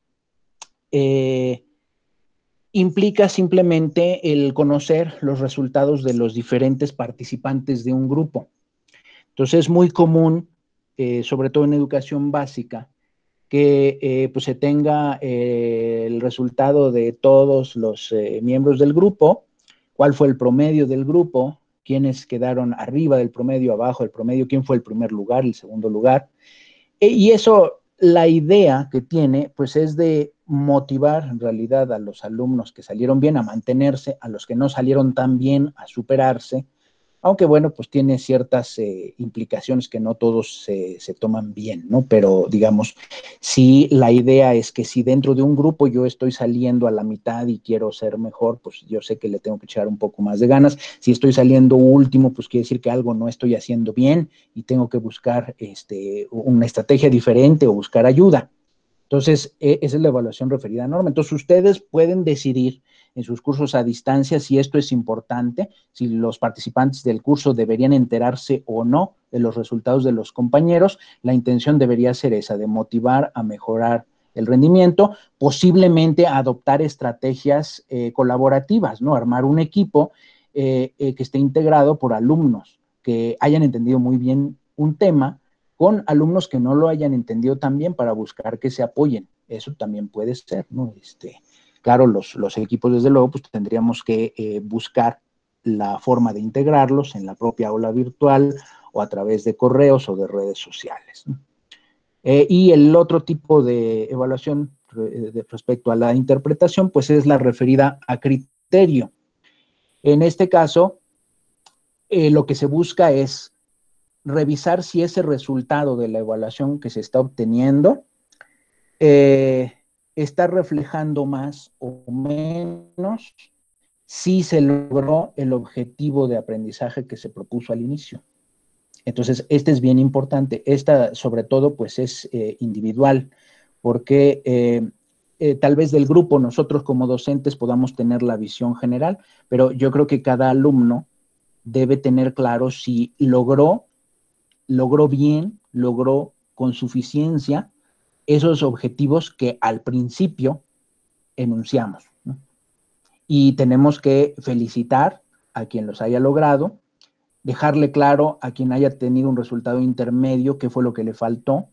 implica simplemente el conocer los resultados de los diferentes participantes de un grupo. Entonces es muy común, sobre todo en educación básica, que pues se tenga el resultado de todos los miembros del grupo, cuál fue el promedio del grupo, quiénes quedaron arriba del promedio, abajo del promedio, quién fue el primer lugar, el segundo lugar. Y eso, la idea que tiene, pues es de motivar en realidad a los alumnos que salieron bien a mantenerse, a los que no salieron tan bien a superarse, aunque bueno, pues tiene ciertas implicaciones que no todos se toman bien, ¿no? Pero digamos, si la idea es que si dentro de un grupo yo estoy saliendo a la mitad y quiero ser mejor, pues yo sé que le tengo que echar un poco más de ganas. Si estoy saliendo último, pues quiere decir que algo no estoy haciendo bien y tengo que buscar una estrategia diferente o buscar ayuda. Entonces, esa es la evaluación referida a norma. Entonces, ustedes pueden decidir en sus cursos a distancia si esto es importante, si los participantes del curso deberían enterarse o no de los resultados de los compañeros. La intención debería ser esa, de motivar a mejorar el rendimiento, posiblemente adoptar estrategias colaborativas, ¿no? Armar un equipo que esté integrado por alumnos que hayan entendido muy bien un tema, con alumnos que no lo hayan entendido tan bien para buscar que se apoyen. Eso también puede ser, ¿no? Claro, los equipos, desde luego, pues tendríamos que buscar la forma de integrarlos en la propia aula virtual o a través de correos o de redes sociales, ¿no? Y el otro tipo de evaluación respecto a la interpretación, pues es la referida a criterio. En este caso, lo que se busca es revisar si ese resultado de la evaluación que se está obteniendo está reflejando más o menos si se logró el objetivo de aprendizaje que se propuso al inicio. Entonces, este es bien importante. Esta, sobre todo, pues es individual, porque tal vez del grupo nosotros como docentes podamos tener la visión general, pero yo creo que cada alumno debe tener claro si logró bien, logró con suficiencia esos objetivos que al principio enunciamos, ¿no? Y tenemos que felicitar a quien los haya logrado, dejarle claro a quien haya tenido un resultado intermedio qué fue lo que le faltó,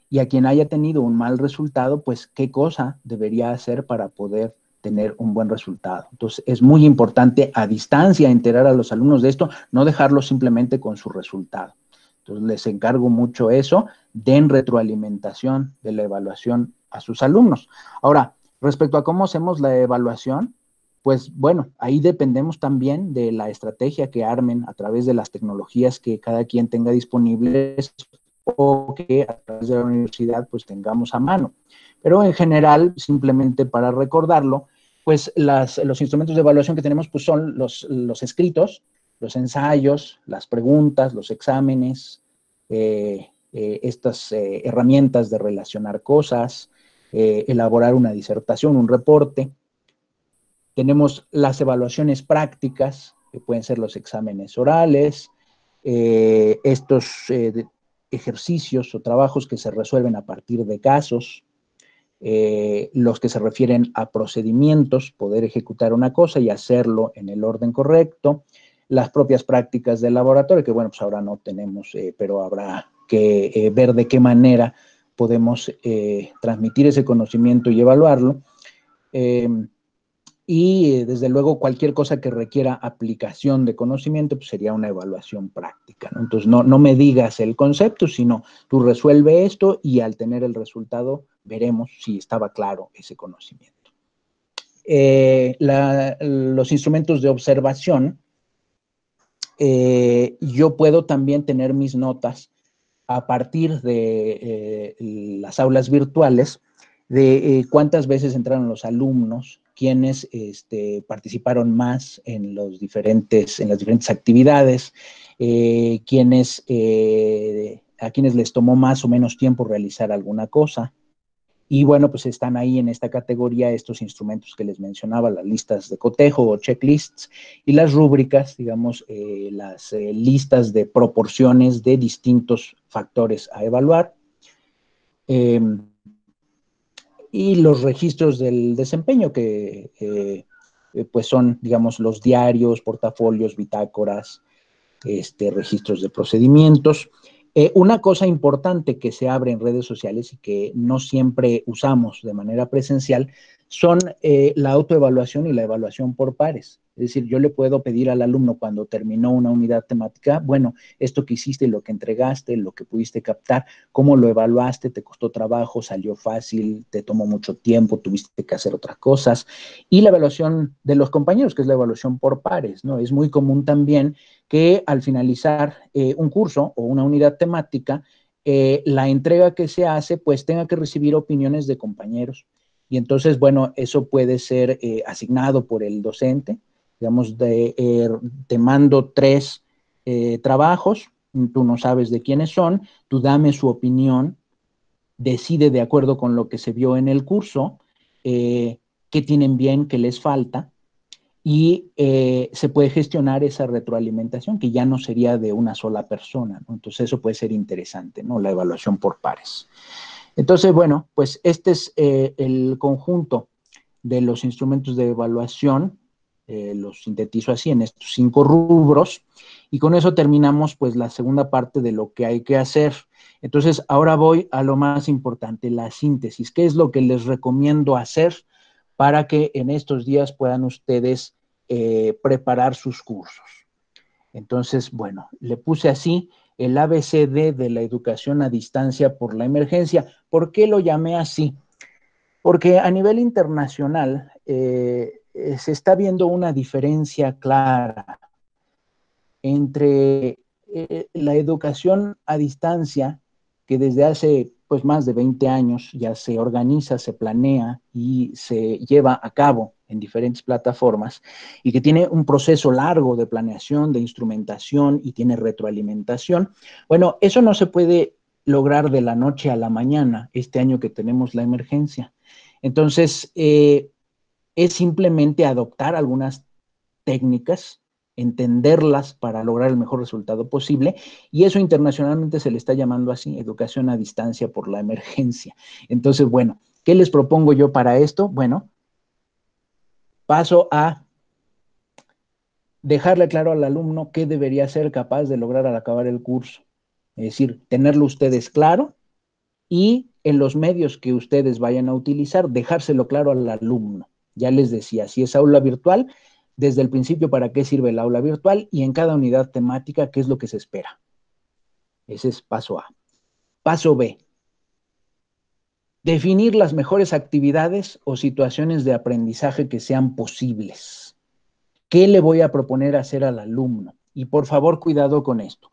y a quien haya tenido un mal resultado, pues qué cosa debería hacer para poder tener un buen resultado. Entonces, es muy importante a distancia enterar a los alumnos de esto, no dejarlos simplemente con su resultado. Entonces, les encargo mucho eso, den retroalimentación de la evaluación a sus alumnos. Ahora, respecto a cómo hacemos la evaluación, pues bueno, ahí dependemos también de la estrategia que armen a través de las tecnologías que cada quien tenga disponibles o que a través de la universidad pues tengamos a mano. Pero en general, simplemente para recordarlo, pues los instrumentos de evaluación que tenemos pues son los escritos, los ensayos, las preguntas, los exámenes, estas herramientas de relacionar cosas, elaborar una disertación, un reporte. Tenemos las evaluaciones prácticas, que pueden ser los exámenes orales, estos ejercicios o trabajos que se resuelven a partir de casos, los que se refieren a procedimientos, poder ejecutar una cosa y hacerlo en el orden correcto, las propias prácticas del laboratorio, que bueno, pues ahora no tenemos, pero habrá que ver de qué manera podemos transmitir ese conocimiento y evaluarlo. y desde luego cualquier cosa que requiera aplicación de conocimiento, pues sería una evaluación práctica, ¿no? Entonces no me digas el concepto, sino tú resuelve esto y al tener el resultado veremos si estaba claro ese conocimiento. Los instrumentos de observación, yo puedo también tener mis notas a partir de las aulas virtuales, de cuántas veces entraron los alumnos, quiénes participaron más en las diferentes actividades, a quienes les tomó más o menos tiempo realizar alguna cosa. Y bueno, pues están ahí en esta categoría estos instrumentos que les mencionaba, las listas de cotejo o checklists y las rúbricas, digamos, las listas de proporciones de distintos factores a evaluar. Y los registros del desempeño que pues son, digamos, los diarios, portafolios, bitácoras, registros de procedimientos. Una cosa importante que se abre en redes sociales y que no siempre usamos de manera presencial son la autoevaluación y la evaluación por pares. Es decir, yo le puedo pedir al alumno cuando terminó una unidad temática, bueno, esto que hiciste, lo que entregaste, lo que pudiste captar, cómo lo evaluaste, te costó trabajo, salió fácil, te tomó mucho tiempo, tuviste que hacer otras cosas. Y la evaluación de los compañeros, que es la evaluación por pares, ¿no? Es muy común también que al finalizar un curso o una unidad temática, la entrega que se hace pues tenga que recibir opiniones de compañeros. Y entonces, bueno, eso puede ser asignado por el docente. Digamos, te mando 3 trabajos, tú no sabes de quiénes son, tú dame su opinión, decide de acuerdo con lo que se vio en el curso, qué tienen bien, qué les falta, y se puede gestionar esa retroalimentación que ya no sería de una sola persona, ¿no? Entonces eso puede ser interesante, ¿no? La evaluación por pares. Entonces, bueno, pues este es el conjunto de los instrumentos de evaluación, los sintetizo así en estos 5 rubros, y con eso terminamos pues la segunda parte de lo que hay que hacer. Entonces, ahora voy a lo más importante, la síntesis. ¿Qué es lo que les recomiendo hacer para que en estos días puedan ustedes preparar sus cursos? Entonces, bueno, le puse así el ABCD de la educación a distancia por la emergencia. ¿Por qué lo llamé así? Porque a nivel internacional se está viendo una diferencia clara entre la educación a distancia, que desde hace pues más de 20 años ya se organiza, se planea y se lleva a cabo en diferentes plataformas, y que tiene un proceso largo de planeación, de instrumentación y tiene retroalimentación. Bueno, eso no se puede lograr de la noche a la mañana este año que tenemos la emergencia. Entonces, es simplemente adoptar algunas técnicas, entenderlas para lograr el mejor resultado posible, y eso internacionalmente se le está llamando así, educación a distancia por la emergencia. Entonces, bueno, ¿qué les propongo yo para esto? Bueno, paso a dejarle claro al alumno qué debería ser capaz de lograr al acabar el curso. Es decir, tenerlo ustedes claro y en los medios que ustedes vayan a utilizar, dejárselo claro al alumno. Ya les decía, si es aula virtual, desde el principio para qué sirve el aula virtual y en cada unidad temática qué es lo que se espera. Ese es paso A. Paso B. Definir las mejores actividades o situaciones de aprendizaje que sean posibles. ¿Qué le voy a proponer hacer al alumno? Y por favor, cuidado con esto.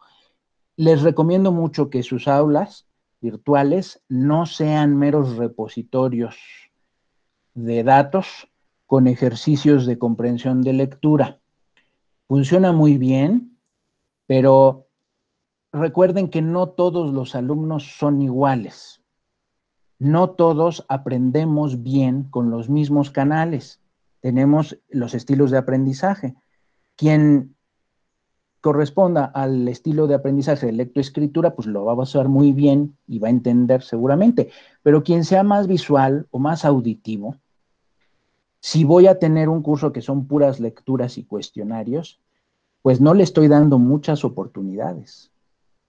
Les recomiendo mucho que sus aulas virtuales no sean meros repositorios de datos con ejercicios de comprensión de lectura. Funciona muy bien, pero recuerden que no todos los alumnos son iguales. No todos aprendemos bien con los mismos canales. Tenemos los estilos de aprendizaje. Quien corresponda al estilo de aprendizaje de lectoescritura, pues lo va a usar muy bien y va a entender seguramente. Pero quien sea más visual o más auditivo, si voy a tener un curso que son puras lecturas y cuestionarios, pues no le estoy dando muchas oportunidades.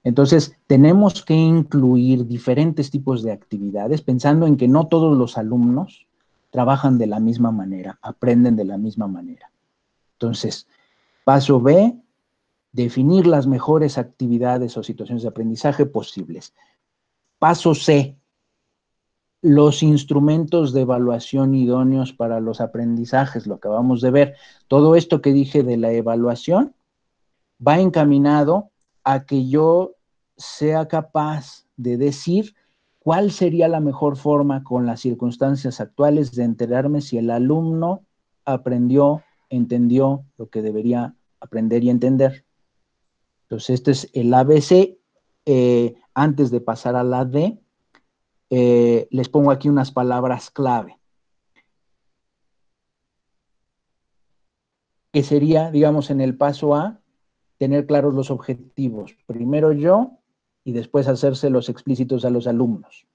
Entonces, tenemos que incluir diferentes tipos de actividades, pensando en que no todos los alumnos trabajan de la misma manera, aprenden de la misma manera. Entonces, paso B, definir las mejores actividades o situaciones de aprendizaje posibles. Paso C, los instrumentos de evaluación idóneos para los aprendizajes, lo acabamos de ver. Todo esto que dije de la evaluación va encaminado a que yo sea capaz de decir cuál sería la mejor forma con las circunstancias actuales de enterarme si el alumno aprendió, entendió lo que debería aprender y entender. Entonces, este es el ABC. Antes de pasar a la D, les pongo aquí unas palabras clave. Que sería, digamos, en el paso A, tener claros los objetivos. Primero yo y después hacérselos explícitos a los alumnos.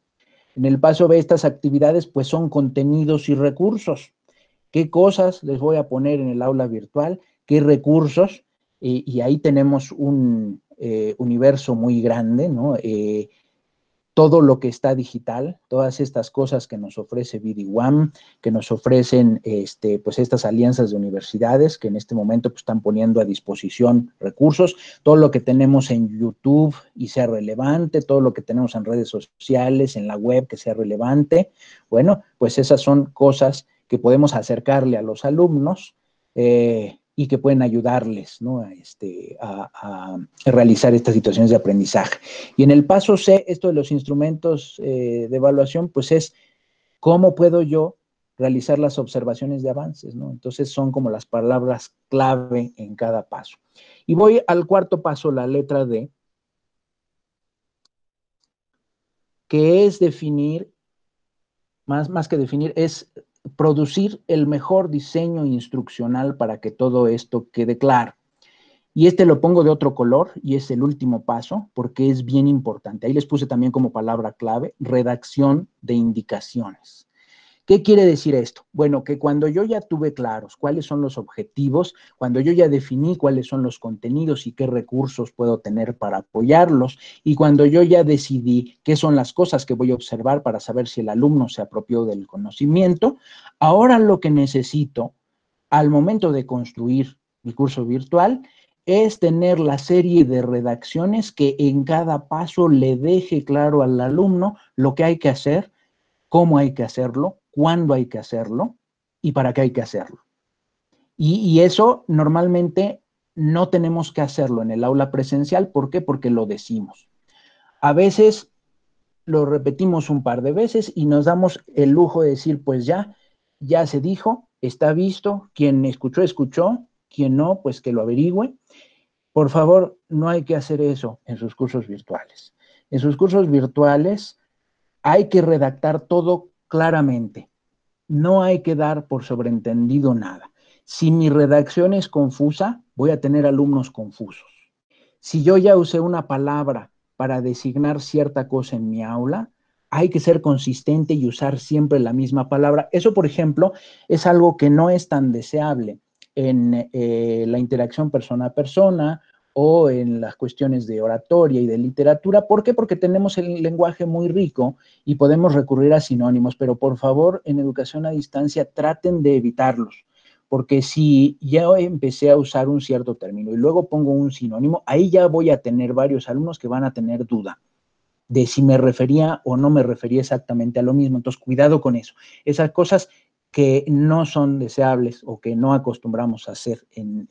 En el paso B, estas actividades pues son contenidos y recursos. ¿Qué cosas les voy a poner en el aula virtual? ¿Qué recursos? Y ahí tenemos un universo muy grande, ¿no? Todo lo que está digital, todas estas cosas que nos ofrece VidiWam, que nos ofrecen pues estas alianzas de universidades que en este momento pues, están poniendo a disposición recursos, todo lo que tenemos en YouTube y sea relevante, todo lo que tenemos en redes sociales, en la web que sea relevante, bueno, pues esas son cosas que podemos acercarle a los alumnos y que pueden ayudarles, ¿no? a realizar estas situaciones de aprendizaje. Y en el paso C, esto de los instrumentos de evaluación, pues es cómo puedo yo realizar las observaciones de avances, ¿no? Entonces son como las palabras clave en cada paso. Y voy al cuarto paso, la letra D, que es definir, más que definir, es producir el mejor diseño instruccional para que todo esto quede claro. Y lo pongo de otro color y es el último paso porque es bien importante. Ahí les puse también como palabra clave, redacción de indicaciones. ¿Qué quiere decir esto? Bueno, que cuando yo ya tuve claros cuáles son los objetivos, cuando yo ya definí cuáles son los contenidos y qué recursos puedo tener para apoyarlos, y cuando yo ya decidí qué son las cosas que voy a observar para saber si el alumno se apropió del conocimiento, ahora lo que necesito al momento de construir mi curso virtual es tener la serie de redacciones que en cada paso le deje claro al alumno lo que hay que hacer, cómo hay que hacerlo, cuándo hay que hacerlo y para qué hay que hacerlo. Y eso normalmente no tenemos que hacerlo en el aula presencial. ¿Por qué? Porque lo decimos. A veces lo repetimos un par de veces y nos damos el lujo de decir, pues ya se dijo, está visto, quien escuchó, escuchó, quien no, pues que lo averigüe. Por favor, no hay que hacer eso en sus cursos virtuales. En sus cursos virtuales hay que redactar todo claramente. No hay que dar por sobreentendido nada. Si mi redacción es confusa, voy a tener alumnos confusos. Si yo ya usé una palabra para designar cierta cosa en mi aula, hay que ser consistente y usar siempre la misma palabra. Eso, por ejemplo, es algo que no es tan deseable en la interacción persona a persona o en las cuestiones de oratoria y de literatura. ¿Por qué? Porque tenemos el lenguaje muy rico y podemos recurrir a sinónimos, pero por favor, en educación a distancia, traten de evitarlos. Porque si ya empecé a usar un cierto término y luego pongo un sinónimo, ahí ya voy a tener varios alumnos que van a tener duda de si me refería o no me refería exactamente a lo mismo. Entonces, cuidado con eso. Esas cosas que no son deseables o que no acostumbramos a hacer en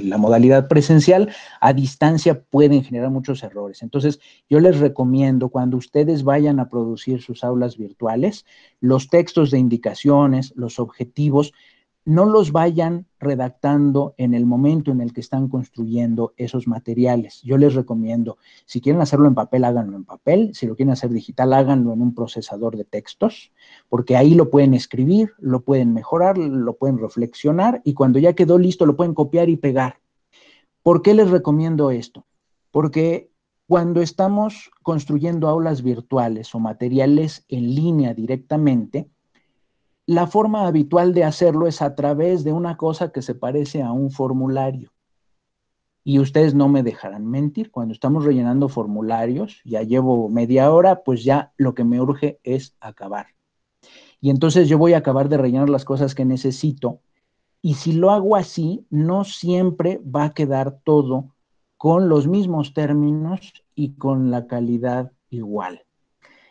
la modalidad presencial, a distancia pueden generar muchos errores. Entonces, yo les recomiendo cuando ustedes vayan a producir sus aulas virtuales, los textos de indicaciones, los objetivos, no los vayan redactando en el momento en el que están construyendo esos materiales. Yo les recomiendo, si quieren hacerlo en papel, háganlo en papel. Si lo quieren hacer digital, háganlo en un procesador de textos, porque ahí lo pueden escribir, lo pueden mejorar, lo pueden reflexionar y cuando ya quedó listo lo pueden copiar y pegar. ¿Por qué les recomiendo esto? Porque cuando estamos construyendo aulas virtuales o materiales en línea directamente, la forma habitual de hacerlo es a través de una cosa que se parece a un formulario. Y ustedes no me dejarán mentir, cuando estamos rellenando formularios, ya llevo media hora, pues ya lo que me urge es acabar. y entonces yo voy a acabar de rellenar las cosas que necesito, y si lo hago así, no siempre va a quedar todo con los mismos términos y con la calidad igual.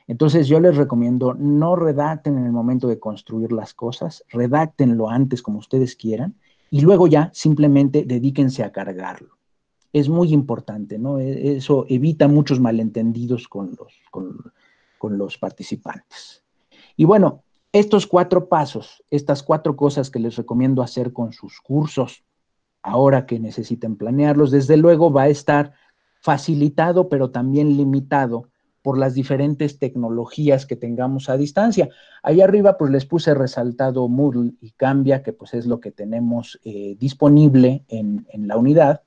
Entonces yo les recomiendo, no redacten en el momento de construir las cosas, redáctenlo antes como ustedes quieran, y luego ya simplemente dedíquense a cargarlo. Es muy importante, ¿no? Eso evita muchos malentendidos con los participantes. Y bueno, estos 4 pasos, estas 4 cosas que les recomiendo hacer con sus cursos, ahora que necesiten planearlos, desde luego va a estar facilitado, pero también limitado por las diferentes tecnologías que tengamos a distancia. Ahí arriba pues les puse resaltado Moodle y Cambia, que pues es lo que tenemos disponible en la unidad,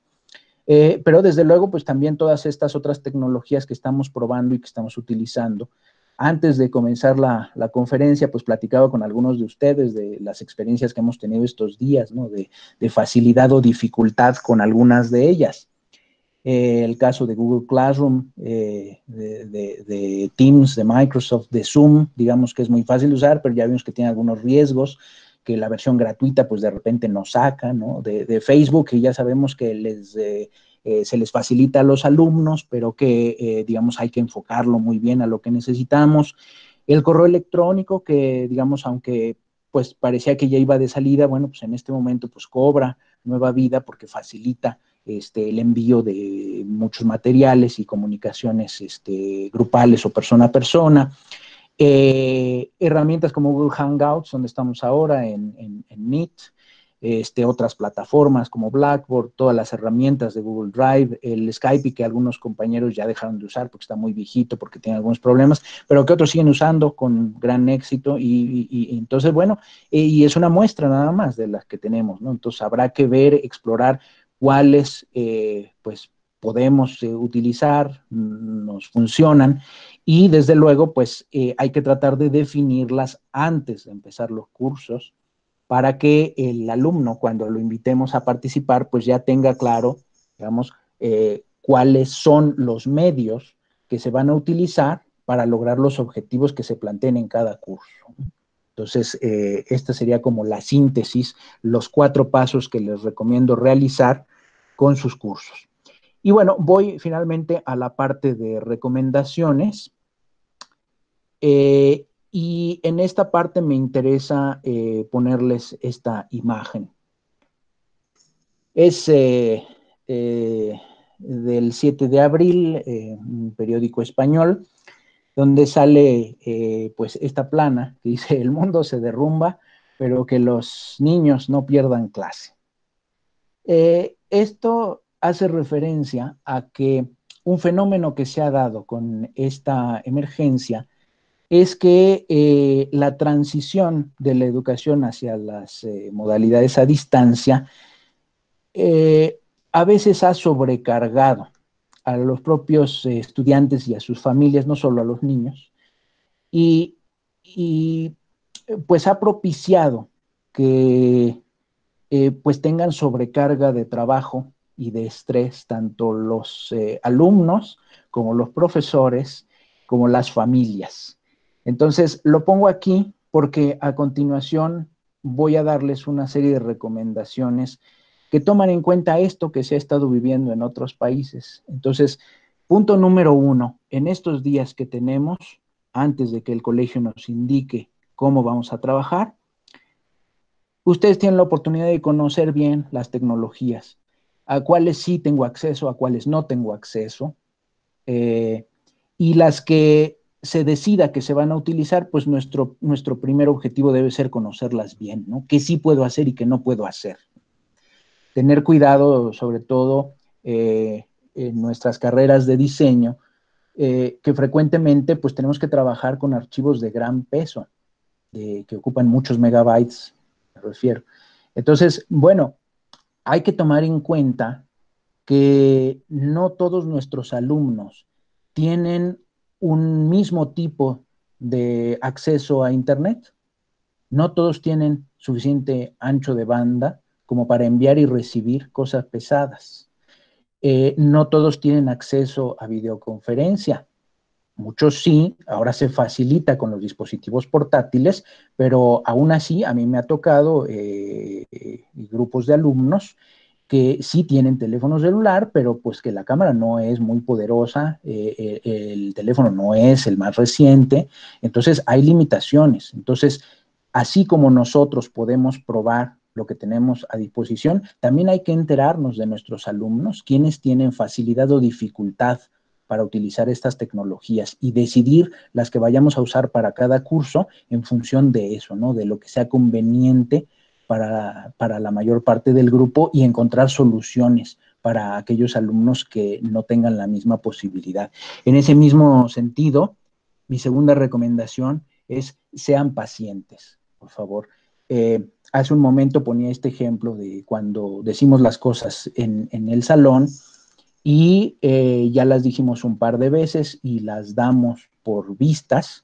pero desde luego pues también todas estas otras tecnologías que estamos probando y que estamos utilizando. Antes de comenzar la conferencia, pues platicaba con algunos de ustedes de las experiencias que hemos tenido estos días, ¿no? De facilidad o dificultad con algunas de ellas. El caso de Google Classroom, de Teams, de Microsoft, de Zoom, digamos que es muy fácil de usar, pero ya vimos que tiene algunos riesgos, que la versión gratuita pues de repente nos saca, ¿no? De Facebook, que ya sabemos que se les facilita a los alumnos, pero que, digamos, hay que enfocarlo muy bien a lo que necesitamos. El correo electrónico, que, digamos, aunque pues parecía que ya iba de salida, bueno, pues en este momento pues cobra nueva vida porque facilita el envío de muchos materiales y comunicaciones grupales o persona a persona. Herramientas como Google Hangouts, donde estamos ahora en Meet, otras plataformas como Blackboard, todas las herramientas de Google Drive, el Skype, que algunos compañeros ya dejaron de usar porque está muy viejito, porque tiene algunos problemas, pero que otros siguen usando con gran éxito, y entonces, bueno, y es una muestra nada más de las que tenemos, ¿no? Entonces habrá que ver, explorar cuáles, pues, podemos utilizar, nos funcionan, y desde luego, pues hay que tratar de definirlas antes de empezar los cursos para que el alumno, cuando lo invitemos a participar, pues ya tenga claro, digamos, cuáles son los medios que se van a utilizar para lograr los objetivos que se planteen en cada curso. Entonces, esta sería como la síntesis, los 4 pasos que les recomiendo realizar con sus cursos. Y bueno, voy finalmente a la parte de recomendaciones. Y en esta parte me interesa ponerles esta imagen. Es del 7 de abril, un periódico español, donde sale pues esta plana que dice: el mundo se derrumba, pero que los niños no pierdan clase. Esto hace referencia a que un fenómeno que se ha dado con esta emergencia es que la transición de la educación hacia las modalidades a distancia eh, a veces ha sobrecargado a los propios estudiantes y a sus familias, no solo a los niños, y, y pues ha propiciado que pues tengan sobrecarga de trabajo y de estrés tanto los alumnos como los profesores como las familias. Entonces, lo pongo aquí porque a continuación voy a darles una serie de recomendaciones que toman en cuenta esto que se ha estado viviendo en otros países. Entonces, punto número 1, en estos días que tenemos, antes de que el colegio nos indique cómo vamos a trabajar, ustedes tienen la oportunidad de conocer bien las tecnologías, a cuáles sí tengo acceso, a cuáles no tengo acceso, eh, y las que se decida que se van a utilizar, pues nuestro primer objetivo debe ser conocerlas bien, ¿no? ¿Qué sí puedo hacer y qué no puedo hacer? Tener cuidado, sobre todo, en nuestras carreras de diseño, que frecuentemente pues tenemos que trabajar con archivos de gran peso, que ocupan muchos megabytes, me refiero. Entonces, bueno, hay que tomar en cuenta que no todos nuestros alumnos tienen un mismo tipo de acceso a Internet. No todos tienen suficiente ancho de banda como para enviar y recibir cosas pesadas. No todos tienen acceso a videoconferencia. muchos sí, ahora se facilita con los dispositivos portátiles, pero aún así a mí me ha tocado grupos de alumnos que sí tienen teléfono celular, pero pues que la cámara no es muy poderosa, el teléfono no es el más reciente, entonces hay limitaciones. Entonces, así como nosotros podemos probar lo que tenemos a disposición, también hay que enterarnos de nuestros alumnos, quienes tienen facilidad o dificultad para utilizar estas tecnologías y decidir las que vayamos a usar para cada curso en función de eso, ¿no? De lo que sea conveniente para la mayor parte del grupo y encontrar soluciones para aquellos alumnos que no tengan la misma posibilidad. En ese mismo sentido, mi segunda recomendación es sean pacientes, por favor. Hace un momento ponía este ejemplo de cuando decimos las cosas en el salón y ya las dijimos un par de veces y las damos por vistas.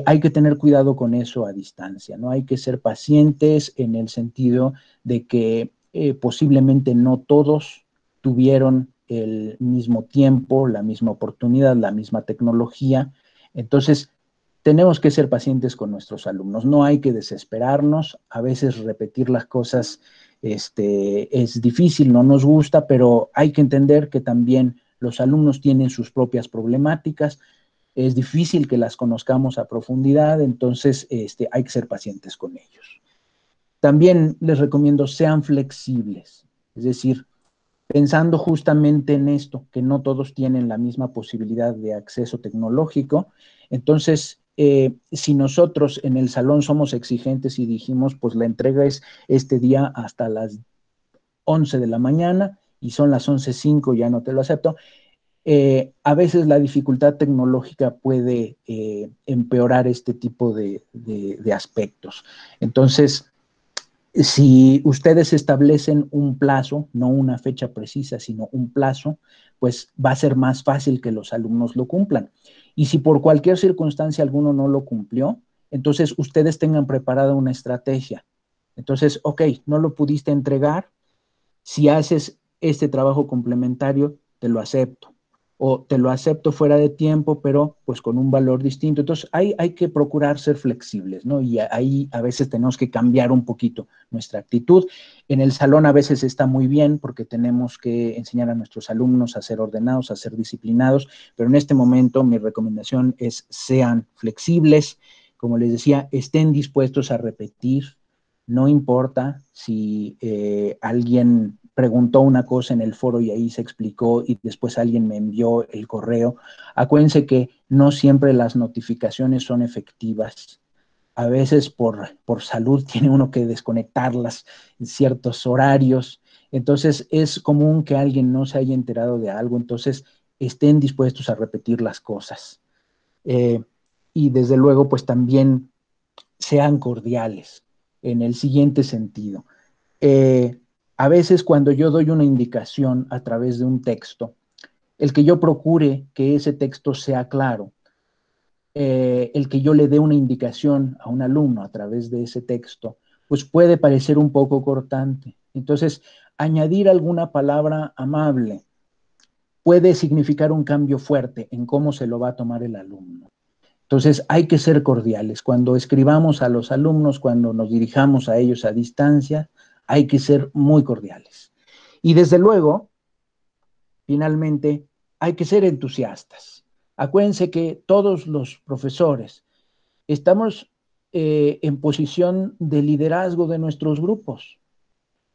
Hay que tener cuidado con eso a distancia, ¿no? Hay que ser pacientes en el sentido de que posiblemente no todos tuvieron el mismo tiempo, la misma oportunidad, la misma tecnología. Entonces, tenemos que ser pacientes con nuestros alumnos, no hay que desesperarnos, a veces repetir las cosas es difícil, no nos gusta, pero hay que entender que también los alumnos tienen sus propias problemáticas, es difícil que las conozcamos a profundidad, entonces hay que ser pacientes con ellos. También les recomiendo sean flexibles, es decir, pensando justamente en esto, que no todos tienen la misma posibilidad de acceso tecnológico. Entonces, si nosotros en el salón somos exigentes y dijimos, pues la entrega es este día hasta las 11 de la mañana y son las 11:05, ya no te lo acepto. A veces la dificultad tecnológica puede empeorar este tipo de aspectos. Entonces, si ustedes establecen un plazo, no una fecha precisa, sino un plazo, pues va a ser más fácil que los alumnos lo cumplan. Y si por cualquier circunstancia alguno no lo cumplió, entonces ustedes tengan preparada una estrategia. Entonces, ok, no lo pudiste entregar, si haces este trabajo complementario, te lo acepto. O te lo acepto fuera de tiempo, pero pues con un valor distinto. Entonces hay que procurar ser flexibles, ¿no? Y ahí a veces tenemos que cambiar un poquito nuestra actitud. En el salón a veces está muy bien porque tenemos que enseñar a nuestros alumnos a ser ordenados, a ser disciplinados, pero en este momento mi recomendación es sean flexibles, como les decía, estén dispuestos a repetir, no importa si alguien preguntó una cosa en el foro y ahí se explicó y después alguien me envió el correo. Acuérdense que no siempre las notificaciones son efectivas. A veces por salud tiene uno que desconectarlas en ciertos horarios. Entonces es común que alguien no se haya enterado de algo. Entonces estén dispuestos a repetir las cosas. Eh, y desde luego, pues también sean cordiales en el siguiente sentido. Eh, a veces cuando yo doy una indicación a través de un texto, el que yo procure que ese texto sea claro, el que yo le dé una indicación a un alumno a través de ese texto, pues puede parecer un poco cortante. Entonces, añadir alguna palabra amable puede significar un cambio fuerte en cómo se lo va a tomar el alumno. Entonces, hay que ser cordiales. Cuando escribamos a los alumnos, cuando nos dirijamos a ellos a distancia, hay que ser muy cordiales. Y desde luego, finalmente, hay que ser entusiastas. Acuérdense que todos los profesores estamos en posición de liderazgo de nuestros grupos.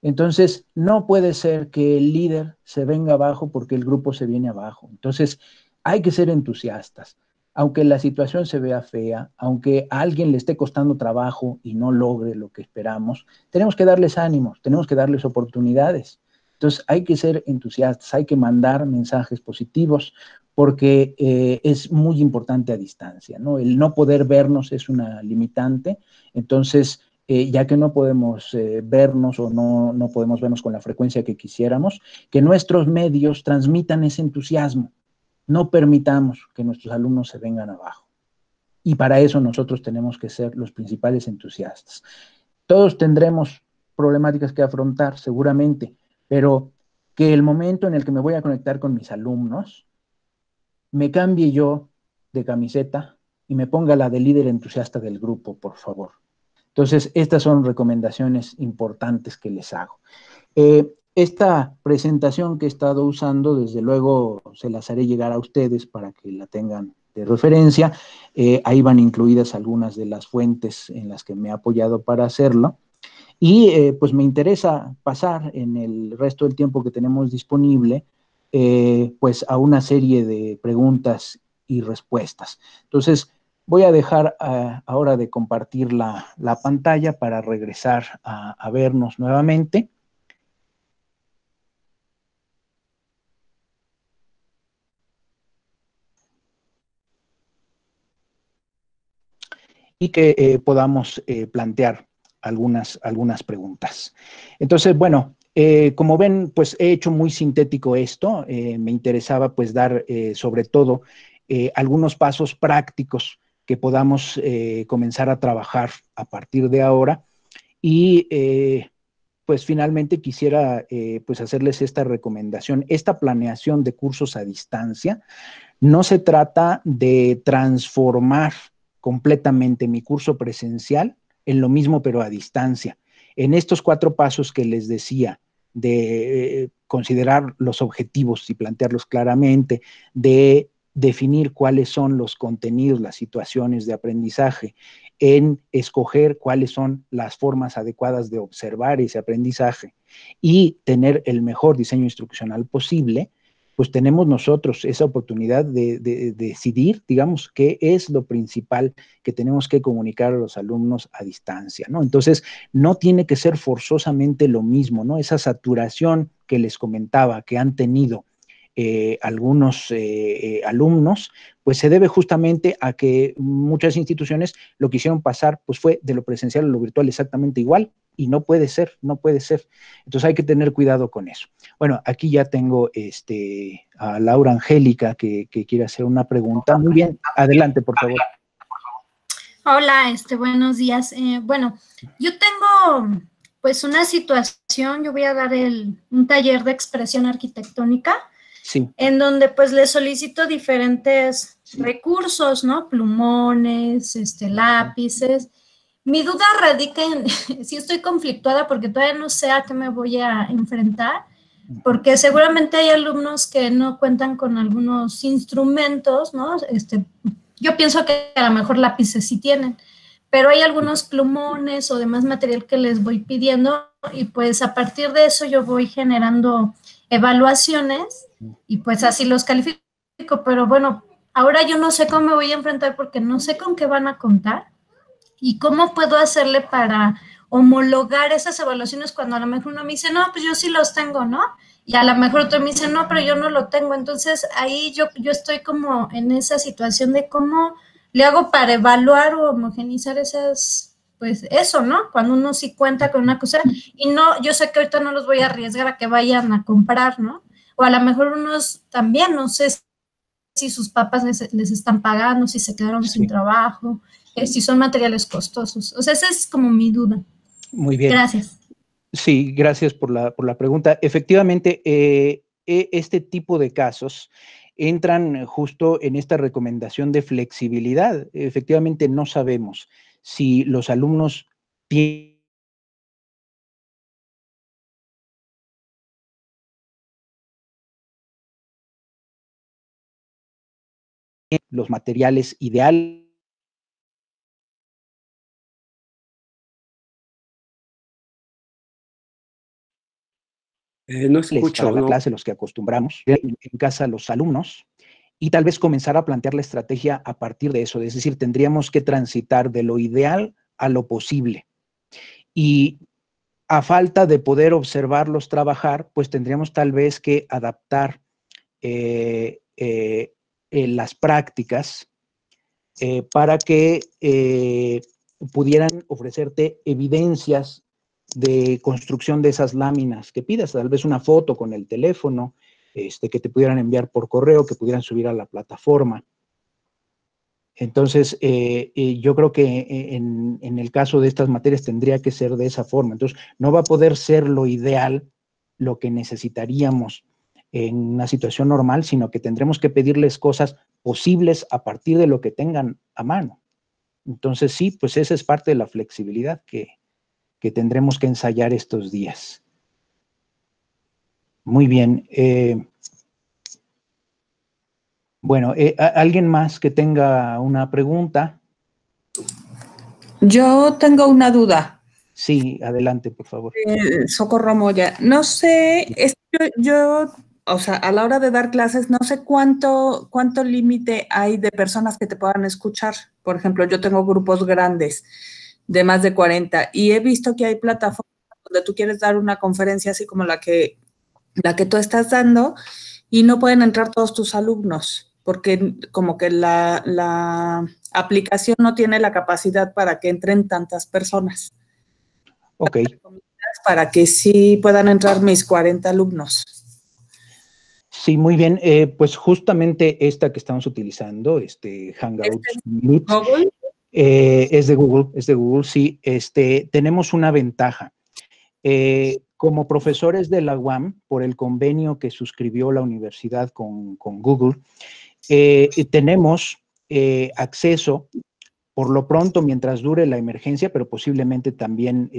Entonces, no puede ser que el líder se venga abajo porque el grupo se viene abajo. Entonces, hay que ser entusiastas. Aunque la situación se vea fea, aunque a alguien le esté costando trabajo y no logre lo que esperamos, tenemos que darles ánimos, tenemos que darles oportunidades. Entonces, hay que ser entusiastas, hay que mandar mensajes positivos porque es muy importante a distancia, ¿no? El no poder vernos es una limitante. Entonces, ya que no podemos vernos o no podemos vernos con la frecuencia que quisiéramos, que nuestros medios transmitan ese entusiasmo. No permitamos que nuestros alumnos se vengan abajo. Y para eso nosotros tenemos que ser los principales entusiastas. Todos tendremos problemáticas que afrontar, seguramente, pero que el momento en el que me voy a conectar con mis alumnos me cambie yo de camiseta y me ponga la de líder entusiasta del grupo, por favor. Entonces, estas son recomendaciones importantes que les hago. Esta presentación que he estado usando, desde luego se las haré llegar a ustedes para que la tengan de referencia. Ahí van incluidas algunas de las fuentes en las que me he apoyado para hacerlo. Y pues me interesa pasar en el resto del tiempo que tenemos disponible, pues a una serie de preguntas y respuestas. Entonces, voy a dejar ahora de compartir la pantalla para regresar a vernos nuevamente. Y que podamos plantear algunas preguntas. Entonces, bueno, como ven, pues he hecho muy sintético esto. Me interesaba pues dar sobre todo algunos pasos prácticos que podamos comenzar a trabajar a partir de ahora. Y pues finalmente quisiera pues hacerles esta recomendación. Esta planeación de cursos a distancia no se trata de transformar completamente mi curso presencial en lo mismo, pero a distancia. En estos 4 pasos que les decía, de considerar los objetivos y plantearlos claramente, de definir cuáles son los contenidos, las situaciones de aprendizaje, en escoger cuáles son las formas adecuadas de observar ese aprendizaje y tener el mejor diseño instruccional posible, pues tenemos nosotros esa oportunidad de decidir, digamos, qué es lo principal que tenemos que comunicar a los alumnos a distancia, ¿no? Entonces, no tiene que ser forzosamente lo mismo, ¿no? Esa saturación que les comentaba que han tenido algunos alumnos, pues se debe justamente a que muchas instituciones lo que hicieron pasar, pues fue de lo presencial a lo virtual exactamente igual, y no puede ser, no puede ser. Entonces hay que tener cuidado con eso. Bueno, aquí ya tengo a Laura Angélica que quiere hacer una pregunta. Muy bien, adelante, por favor. Hola, buenos días. Bueno, yo tengo pues una situación, yo voy a dar un taller de expresión arquitectónica, sí, en donde pues le solicito diferentes recursos, ¿no? Plumones, lápices. Mi duda radica en si estoy conflictuada porque todavía no sé a qué me voy a enfrentar, porque seguramente hay alumnos que no cuentan con algunos instrumentos, ¿no? Yo pienso que a lo mejor lápices sí tienen, pero hay algunos plumones o demás material que les voy pidiendo y pues a partir de eso yo voy generando evaluaciones y pues así los califico, pero bueno, ahora yo no sé cómo me voy a enfrentar porque no sé con qué van a contar y cómo puedo hacerle para homologar esas evaluaciones cuando a lo mejor uno me dice, no, pues yo sí los tengo, ¿no? Y a lo mejor otro me dice, no, pero yo no lo tengo. Entonces ahí yo estoy como en esa situación de cómo le hago para evaluar o homogenizar esas, pues eso, ¿no? Cuando uno sí cuenta con una cosa y no, yo sé que ahorita no los voy a arriesgar a que vayan a comprar, ¿no? O a lo mejor unos también, no sé si sus papás les están pagando, si se quedaron sin trabajo, si son materiales costosos. O sea, esa es como mi duda. Muy bien. Gracias. Sí, gracias por la pregunta. Efectivamente, este tipo de casos entran justo en esta recomendación de flexibilidad. Efectivamente, no sabemos si los alumnos tienen los materiales ideales. No escucho, para la ¿no? clase, los que acostumbramos en casa los alumnos, y tal vez comenzar a plantear la estrategia a partir de eso. Es decir, tendríamos que transitar de lo ideal a lo posible. Y a falta de poder observarlos trabajar, pues tendríamos tal vez que adaptar las prácticas para que pudieran ofrecerte evidencias de construcción de esas láminas que pidas, tal vez una foto con el teléfono, que te pudieran enviar por correo, que pudieran subir a la plataforma. Entonces, yo creo que en el caso de estas materias tendría que ser de esa forma. Entonces, no va a poder ser lo ideal, lo que necesitaríamos en una situación normal, sino que tendremos que pedirles cosas posibles a partir de lo que tengan a mano. Entonces sí, pues esa es parte de la flexibilidad que tendremos que ensayar estos días. Muy bien. Bueno, ¿alguien más que tenga una pregunta? Yo tengo una duda. Sí, adelante, por favor. Socorro Moya. No sé, o sea, a la hora de dar clases, no sé cuánto límite hay de personas que te puedan escuchar. Por ejemplo, yo tengo grupos grandes de más de 40 y he visto que hay plataformas donde tú quieres dar una conferencia así como la que tú estás dando y no pueden entrar todos tus alumnos porque como que la aplicación no tiene la capacidad para que entren tantas personas. Ok. Para que sí puedan entrar mis 40 alumnos. Sí, muy bien. Pues justamente esta que estamos utilizando, Hangouts Meet, ¿Google? es de Google, sí. Tenemos una ventaja. Como profesores de la UAM, por el convenio que suscribió la universidad con Google, tenemos acceso, por lo pronto, mientras dure la emergencia, pero posiblemente también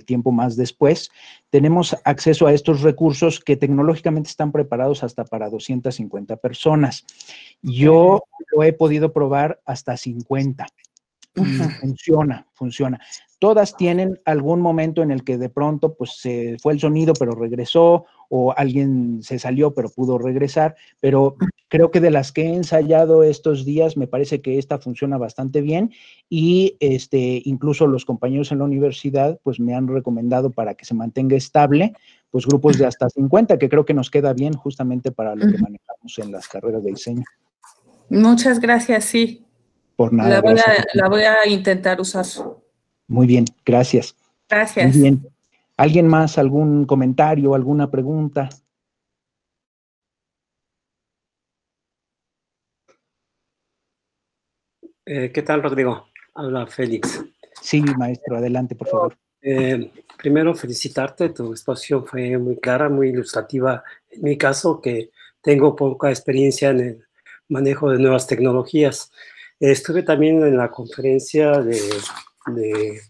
tiempo más después, tenemos acceso a estos recursos que tecnológicamente están preparados hasta para 250 personas. Yo lo he podido probar hasta 50 y funciona. Todas tienen algún momento en el que de pronto pues se fue el sonido pero regresó, o alguien se salió pero pudo regresar, pero creo que de las que he ensayado estos días me parece que esta funciona bastante bien, y incluso los compañeros en la universidad pues me han recomendado, para que se mantenga estable, pues grupos de hasta 50, que creo que nos queda bien justamente para lo que manejamos en las carreras de diseño. Muchas gracias, sí. Por nada, la voy a intentar usar. Muy bien, gracias. Gracias. Muy bien. ¿Alguien más, algún comentario, alguna pregunta? ¿Qué tal, Rodrigo? Habla Félix. Sí, maestro, adelante, por favor. Primero, felicitarte. Tu exposición fue muy clara, muy ilustrativa. En mi caso, que tengo poca experiencia en el manejo de nuevas tecnologías. Estuve también en la conferencia de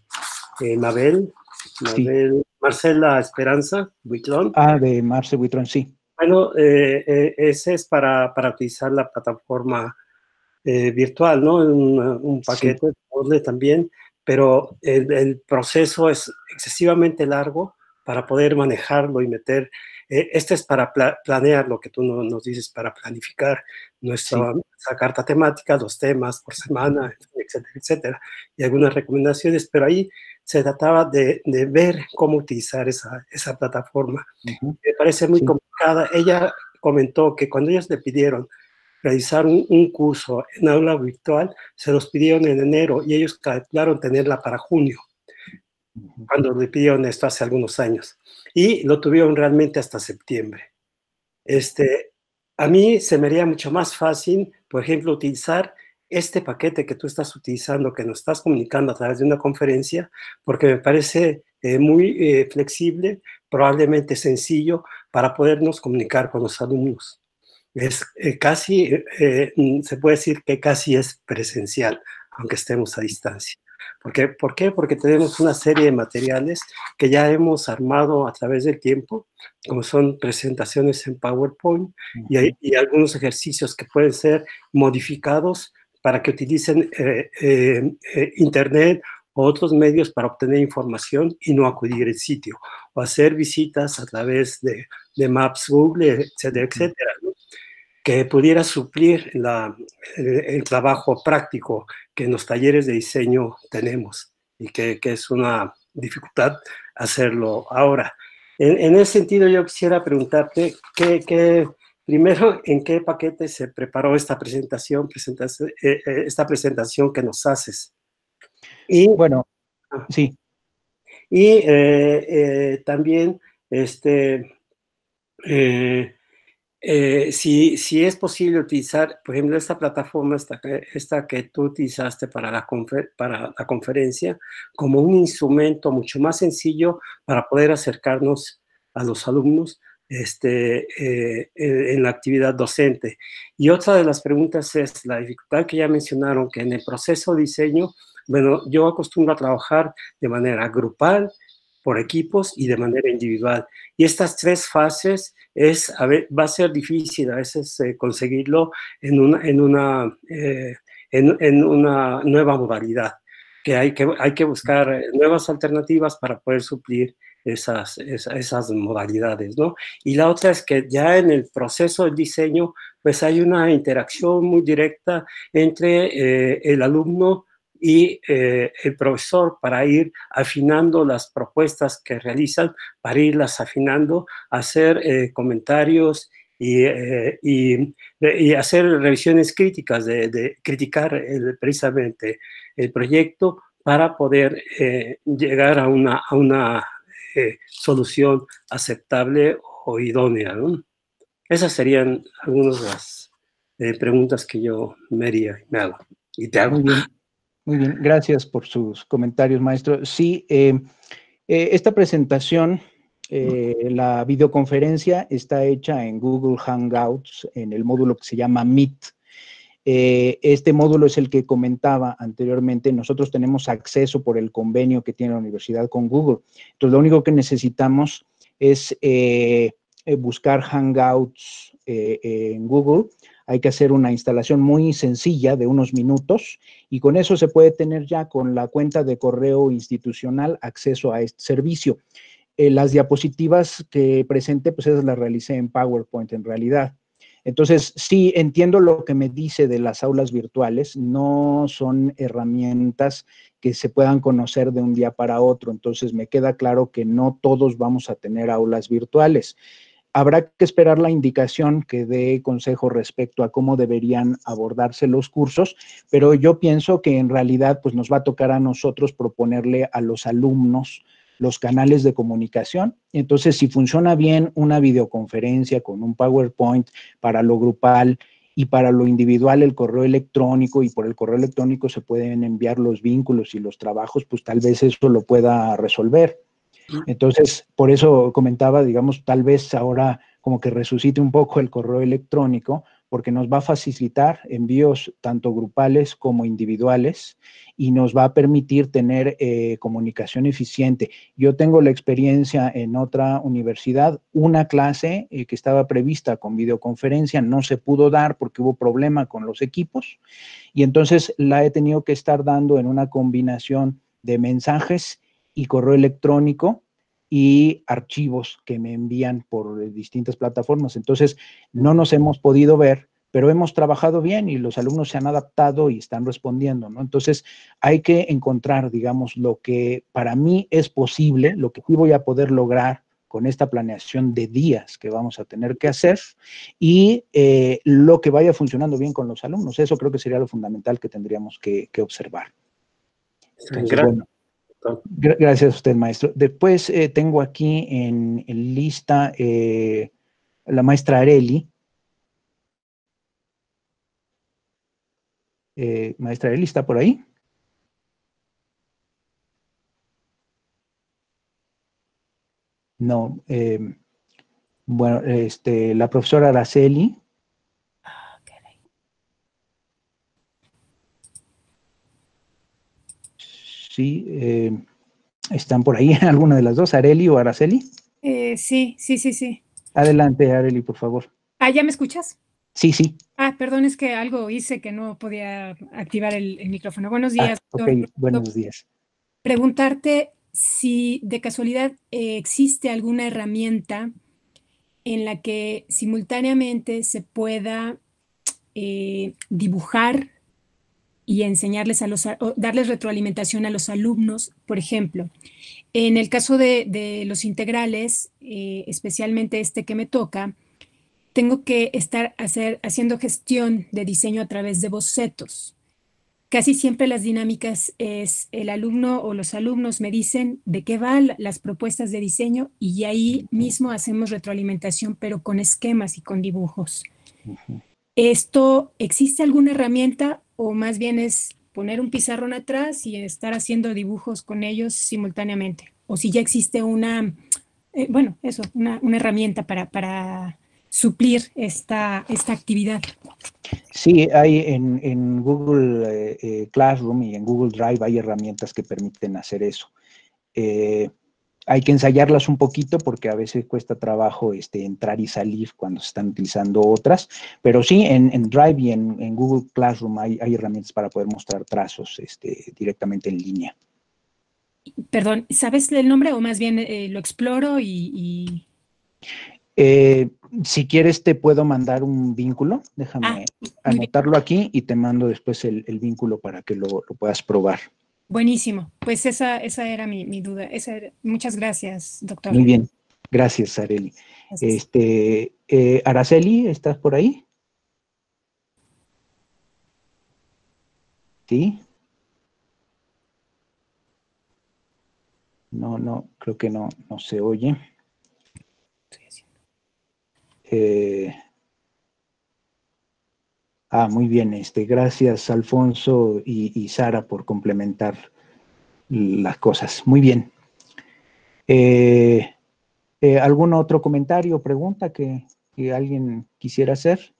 Mabel, Sí. Marcela Esperanza Buitrón. De Marce Buitrón, sí. Bueno, ese es para utilizar la plataforma virtual, ¿no? Un paquete sí. También, pero el proceso es excesivamente largo para poder manejarlo y meter. Este es para planear lo que tú nos dices, para planificar nuestra carta temática, los temas por semana, etcétera, etcétera, y algunas recomendaciones, pero ahí se trataba de ver cómo utilizar esa plataforma. Me parece muy complicada. Ella comentó que cuando ellos le pidieron realizar un curso en aula virtual, se los pidieron en enero y ellos calcularon tenerla para junio, cuando le pidieron esto hace algunos años, y lo tuvieron realmente hasta septiembre. A mí se me haría mucho más fácil, por ejemplo, utilizar este paquete que tú estás utilizando, que nos estás comunicando a través de una conferencia, porque me parece muy flexible, probablemente sencillo, para podernos comunicar con los alumnos. Es casi, se puede decir que casi es presencial, aunque estemos a distancia. ¿Por qué? Porque tenemos una serie de materiales que ya hemos armado a través del tiempo, como son presentaciones en PowerPoint y algunos ejercicios que pueden ser modificados para que utilicen Internet o otros medios para obtener información y no acudir al sitio, o hacer visitas a través de Maps Google, etcétera, etcétera, ¿no? Que pudiera suplir el trabajo práctico que en los talleres de diseño tenemos, y que es una dificultad hacerlo ahora. En ese sentido, yo quisiera preguntarte primero, ¿en qué paquete se preparó esta presentación que nos haces? Y, bueno, sí. Y también, si es posible utilizar, por ejemplo, esta plataforma, esta que tú utilizaste para la conferencia, como un instrumento mucho más sencillo para poder acercarnos a los alumnos, en la actividad docente. Y otra de las preguntas es la dificultad que ya mencionaron, que en el proceso de diseño, bueno, yo acostumbro a trabajar de manera grupal, por equipos y de manera individual. Y estas tres fases va a ser difícil a veces conseguirlo en una nueva modalidad, que hay que buscar nuevas alternativas para poder suplir esas modalidades, ¿no? Y la otra es que ya en el proceso del diseño, pues hay una interacción muy directa entre el alumno y el profesor para ir afinando las propuestas que realizan, para irlas afinando, hacer comentarios y hacer revisiones críticas, de criticar precisamente el proyecto para poder llegar a una solución aceptable o idónea, ¿no? Esas serían algunas de las preguntas que yo me hago y te hago. Muy bien, gracias por sus comentarios, maestro. Sí, esta presentación, la videoconferencia está hecha en Google Hangouts, en el módulo que se llama Meet. Este módulo es el que comentaba anteriormente. Nosotros tenemos acceso por el convenio que tiene la universidad con Google. Entonces, lo único que necesitamos es buscar Hangouts en Google. Hay que hacer una instalación muy sencilla de unos minutos y con eso se puede tener ya con la cuenta de correo institucional acceso a este servicio. Las diapositivas que presenté, pues esas las realicé en PowerPoint en realidad. Entonces, sí, entiendo lo que me dice de las aulas virtuales, no son herramientas que se puedan conocer de un día para otro, entonces me queda claro que no todos vamos a tener aulas virtuales. Habrá que esperar la indicación que dé consejo respecto a cómo deberían abordarse los cursos, pero yo pienso que en realidad pues nos va a tocar a nosotros proponerle a los alumnos los canales de comunicación. Entonces, si funciona bien una videoconferencia con un PowerPoint para lo grupal y para lo individual el correo electrónico, y por el correo electrónico se pueden enviar los vínculos y los trabajos, pues tal vez eso lo pueda resolver. Entonces, por eso comentaba, digamos, tal vez ahora como que resucite un poco el correo electrónico, porque nos va a facilitar envíos tanto grupales como individuales y nos va a permitir tener comunicación eficiente. Yo tengo la experiencia en otra universidad, una clase que estaba prevista con videoconferencia no se pudo dar porque hubo problema con los equipos y entonces la he tenido que estar dando en una combinación de mensajes y correo electrónico y archivos que me envían por distintas plataformas. Entonces, no nos hemos podido ver, pero hemos trabajado bien y los alumnos se han adaptado y están respondiendo, ¿no? Entonces, hay que encontrar, digamos, lo que para mí es posible, lo que sí voy a poder lograr con esta planeación de días que vamos a tener que hacer y lo que vaya funcionando bien con los alumnos. Eso creo que sería lo fundamental que tendríamos que observar. Entonces, bueno. Gracias a usted, maestro. Después tengo aquí en lista la maestra Areli. Maestra Areli, ¿está por ahí? No. Bueno, la profesora Araceli. Sí, ¿están por ahí alguna de las dos, Areli o Araceli? Sí. Adelante, Areli, por favor. ¿Ya me escuchas? Sí. Perdón, es que algo hice que no podía activar el micrófono. Buenos días. Ok, buenos días. Preguntarte si de casualidad existe alguna herramienta en la que simultáneamente se pueda dibujar y enseñarles o darles retroalimentación a los alumnos. Por ejemplo, en el caso de los integrales, especialmente este que me toca, tengo que estar haciendo gestión de diseño a través de bocetos. Casi siempre las dinámicas es el alumno o los alumnos me dicen de qué van las propuestas de diseño y ahí mismo hacemos retroalimentación, pero con esquemas y con dibujos. ¿Existe alguna herramienta o más bien es poner un pizarrón atrás y estar haciendo dibujos con ellos simultáneamente? O si ya existe una bueno, eso, una herramienta para suplir esta actividad. Sí, hay en Google Classroom y en Google Drive hay herramientas que permiten hacer eso. Hay que ensayarlas un poquito porque a veces cuesta trabajo entrar y salir cuando se están utilizando otras, pero sí, en Drive y en Google Classroom hay herramientas para poder mostrar trazos directamente en línea. Perdón, ¿sabes el nombre o más bien lo exploro y... Si quieres te puedo mandar un vínculo, déjame anotarlo aquí y te mando después el vínculo para que lo puedas probar. Buenísimo, pues esa era mi duda. Muchas gracias, doctor. Muy bien, gracias, Areli. Gracias. Araceli, ¿estás por ahí? ¿Sí? No, creo que no se oye. Muy bien, gracias Alfonso y Sara por complementar las cosas. Muy bien. ¿Algún otro comentario o pregunta que alguien quisiera hacer?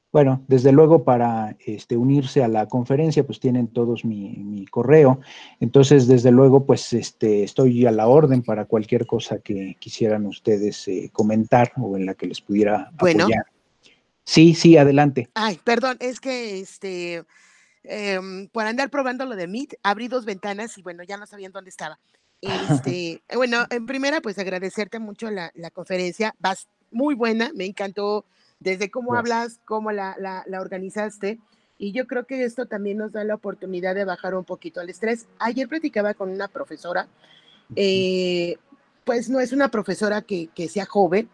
Bueno, desde luego para unirse a la conferencia, pues tienen todos mi correo. Entonces, desde luego, pues estoy a la orden para cualquier cosa que quisieran ustedes comentar o en la que les pudiera apoyar. Sí, adelante. Ay, perdón, es que por andar probando lo de Meet, abrí 2 ventanas y bueno, ya no sabían dónde estaba. Bueno, en primera, pues agradecerte mucho la conferencia, vas muy buena, me encantó desde cómo hablas, cómo la organizaste, y yo creo que esto también nos da la oportunidad de bajar un poquito el estrés. Ayer platicaba con una profesora, pues no es una profesora que sea joven,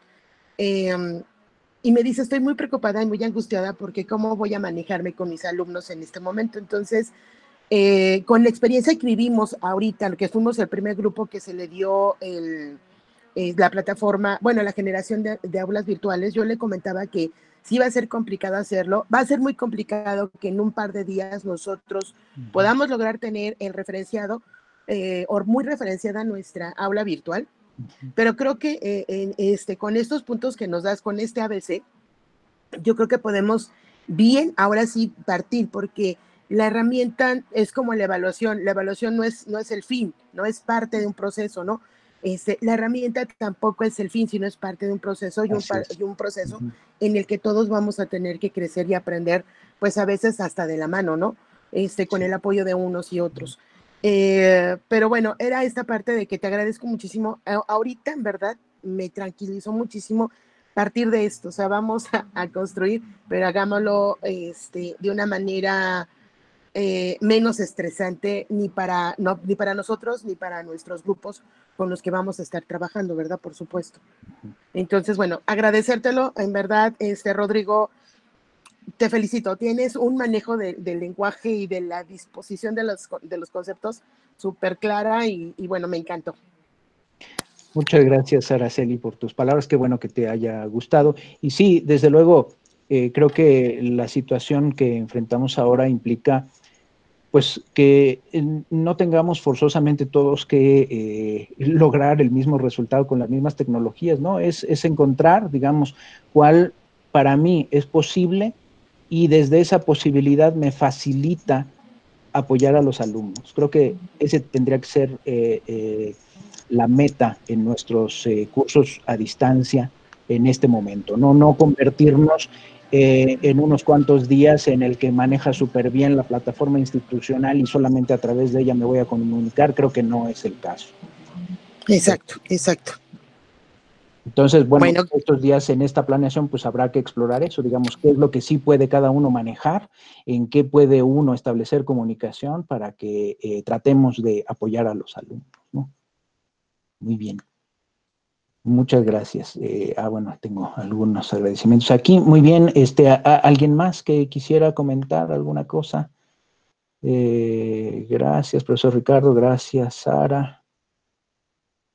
y me dice, estoy muy preocupada y muy angustiada porque cómo voy a manejarme con mis alumnos en este momento. Entonces, con la experiencia que vivimos ahorita, que fuimos el primer grupo que se le dio la plataforma, bueno, la generación de aulas virtuales, yo le comentaba que sí va a ser complicado hacerlo, va a ser muy complicado que en un par de días nosotros podamos lograr tener el referenciado o muy referenciada nuestra aula virtual, pero creo que con estos puntos que nos das, con este ABC, yo creo que podemos bien ahora sí partir, porque la herramienta es como la evaluación no es el fin, no es parte de un proceso, ¿no? La herramienta tampoco es el fin, sino es parte de un proceso y un proceso en el que todos vamos a tener que crecer y aprender, pues a veces hasta de la mano, ¿no? Con el apoyo de unos y otros. Pero bueno, era esta parte de que te agradezco muchísimo. Ahorita, en verdad, me tranquilizó muchísimo partir de esto. O sea, vamos a construir, pero hagámoslo de una manera menos estresante ni para nosotros ni para nuestros grupos con los que vamos a estar trabajando, ¿verdad? Por supuesto. Entonces, bueno, agradecértelo. En verdad, Rodrigo, te felicito. Tienes un manejo del lenguaje y de la disposición de los conceptos súper clara y bueno, me encantó. Muchas gracias, Araceli, por tus palabras. Qué bueno que te haya gustado. Y sí, desde luego, creo que la situación que enfrentamos ahora implica pues que no tengamos forzosamente todos que lograr el mismo resultado con las mismas tecnologías, ¿no? Es encontrar, digamos, cuál para mí es posible y desde esa posibilidad me facilita apoyar a los alumnos. Creo que ese tendría que ser la meta en nuestros cursos a distancia en este momento, no convertirnos en unos cuantos días en el que maneja súper bien la plataforma institucional y solamente a través de ella me voy a comunicar. Creo que no es el caso. Exacto. Entonces, bueno, estos días en esta planeación pues habrá que explorar eso, digamos, qué es lo que sí puede cada uno manejar, en qué puede uno establecer comunicación para que tratemos de apoyar a los alumnos, ¿no? Muy bien. Muchas gracias. Bueno, tengo algunos agradecimientos aquí. Muy bien, ¿alguien más que quisiera comentar alguna cosa? Gracias, profesor Ricardo. Gracias, Sara.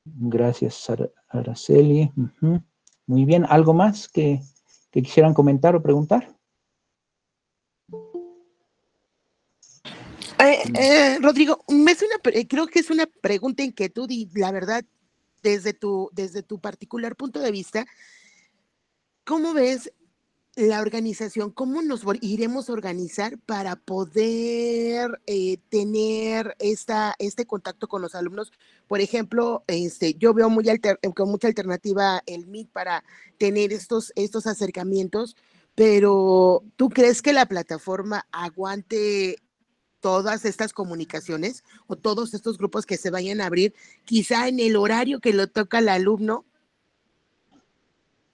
Gracias, Araceli. Muy bien, ¿algo más que quisieran comentar o preguntar? Rodrigo, creo que es una pregunta, inquietud, y la verdad, desde tu particular punto de vista, ¿cómo ves la organización? ¿Cómo nos iremos a organizar para poder tener este contacto con los alumnos? Por ejemplo, yo veo con mucha alternativa el Meet para tener estos acercamientos, pero ¿tú crees que la plataforma aguante todas estas comunicaciones o todos estos grupos que se vayan a abrir, quizá en el horario que lo toca al alumno?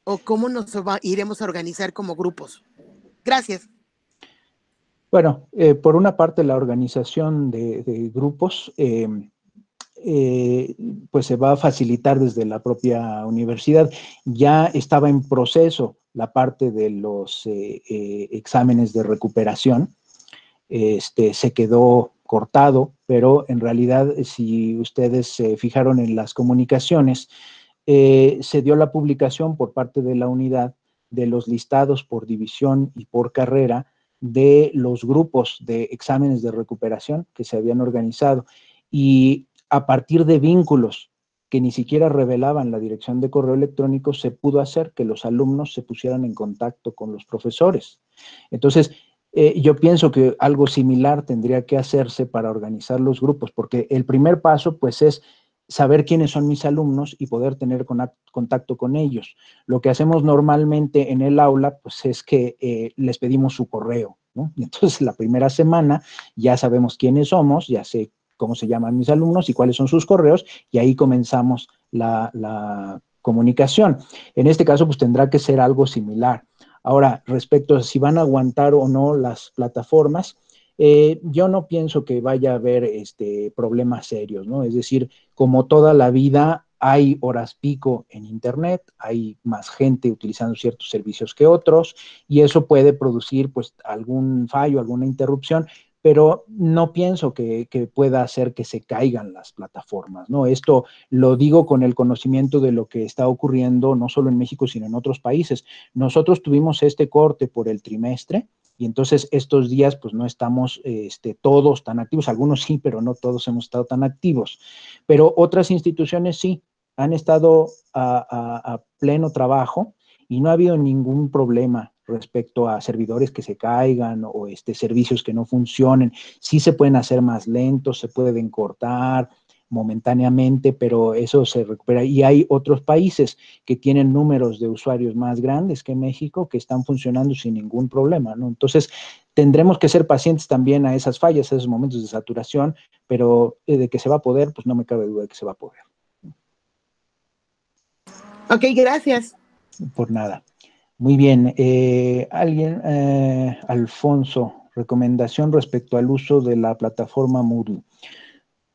¿O cómo iremos a organizar como grupos? Gracias. Bueno, por una parte, la organización de grupos, pues se va a facilitar desde la propia universidad. Ya estaba en proceso la parte de los exámenes de recuperación. Se quedó cortado, pero en realidad, si ustedes se fijaron en las comunicaciones, se dio la publicación por parte de la unidad de los listados por división y por carrera de los grupos de exámenes de recuperación que se habían organizado, y a partir de vínculos que ni siquiera revelaban la dirección de correo electrónico, se pudo hacer que los alumnos se pusieran en contacto con los profesores. Entonces, yo pienso que algo similar tendría que hacerse para organizar los grupos, porque el primer paso, pues, es saber quiénes son mis alumnos y poder tener contacto con ellos. Lo que hacemos normalmente en el aula, pues, es que les pedimos su correo, ¿no? Y entonces, la primera semana ya sabemos quiénes somos, ya sé cómo se llaman mis alumnos y cuáles son sus correos, y ahí comenzamos la comunicación. En este caso, pues, tendrá que ser algo similar. Ahora, respecto a si van a aguantar o no las plataformas, yo no pienso que vaya a haber problemas serios, ¿no? Es decir, como toda la vida, hay horas pico en Internet, hay más gente utilizando ciertos servicios que otros, y eso puede producir, pues, algún fallo, alguna interrupción, pero no pienso que pueda hacer que se caigan las plataformas, ¿no? Esto lo digo con el conocimiento de lo que está ocurriendo no solo en México, sino en otros países. Nosotros tuvimos este corte por el trimestre, y entonces estos días pues no estamos todos tan activos, algunos sí, pero no todos hemos estado tan activos. Pero otras instituciones sí han estado a pleno trabajo y no ha habido ningún problema respecto a servidores que se caigan o servicios que no funcionen. Sí se pueden hacer más lentos, se pueden cortar momentáneamente, pero eso se recupera. Y hay otros países que tienen números de usuarios más grandes que México que están funcionando sin ningún problema, ¿no? Entonces, tendremos que ser pacientes también a esas fallas, a esos momentos de saturación, pero de que se va a poder, pues no me cabe duda de que se va a poder. Ok, gracias. Por nada. Muy bien. Alfonso, recomendación respecto al uso de la plataforma Moodle.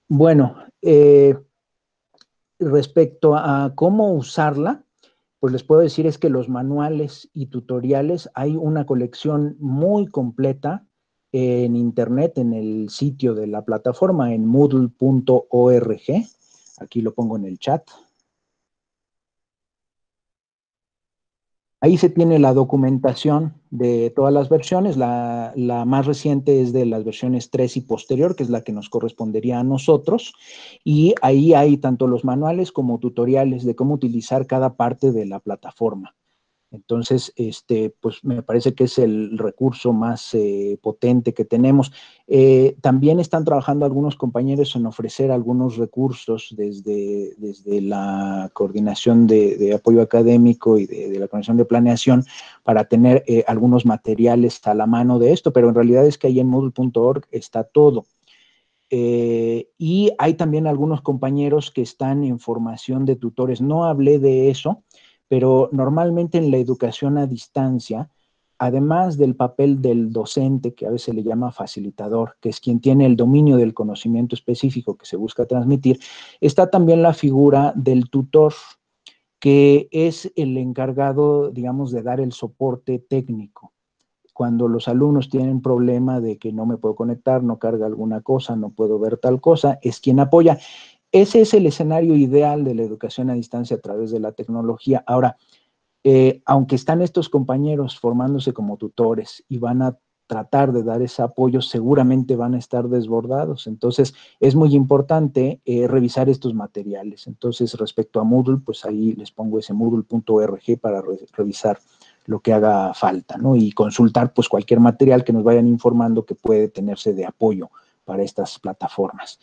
Bueno, respecto a cómo usarla, pues les puedo decir es que los manuales y tutoriales, hay una colección muy completa en internet, en el sitio de la plataforma, en moodle.org. Aquí lo pongo en el chat. Ahí se tiene la documentación de todas las versiones. La más reciente es de las versiones 3 y posterior, que es la que nos correspondería a nosotros. Y ahí hay tanto los manuales como tutoriales de cómo utilizar cada parte de la plataforma. Entonces, pues me parece que es el recurso más potente que tenemos. También están trabajando algunos compañeros en ofrecer algunos recursos desde la coordinación de apoyo académico y de la coordinación de planeación para tener algunos materiales a la mano de esto, pero en realidad es que ahí en moodle.org está todo. Y hay también algunos compañeros que están en formación de tutores. No hablé de eso, pero normalmente en la educación a distancia, además del papel del docente, que a veces le llama facilitador, que es quien tiene el dominio del conocimiento específico que se busca transmitir, está también la figura del tutor, que es el encargado, digamos, de dar el soporte técnico. Cuando los alumnos tienen problema de que no me puedo conectar, no carga alguna cosa, no puedo ver tal cosa, es quien apoya. Ese es el escenario ideal de la educación a distancia a través de la tecnología. Ahora, aunque están estos compañeros formándose como tutores y van a tratar de dar ese apoyo, seguramente van a estar desbordados. Entonces, es muy importante revisar estos materiales. Entonces, respecto a Moodle, pues ahí les pongo ese moodle.org para revisar lo que haga falta, ¿no? Y consultar pues cualquier material que nos vayan informando que puede tenerse de apoyo para estas plataformas.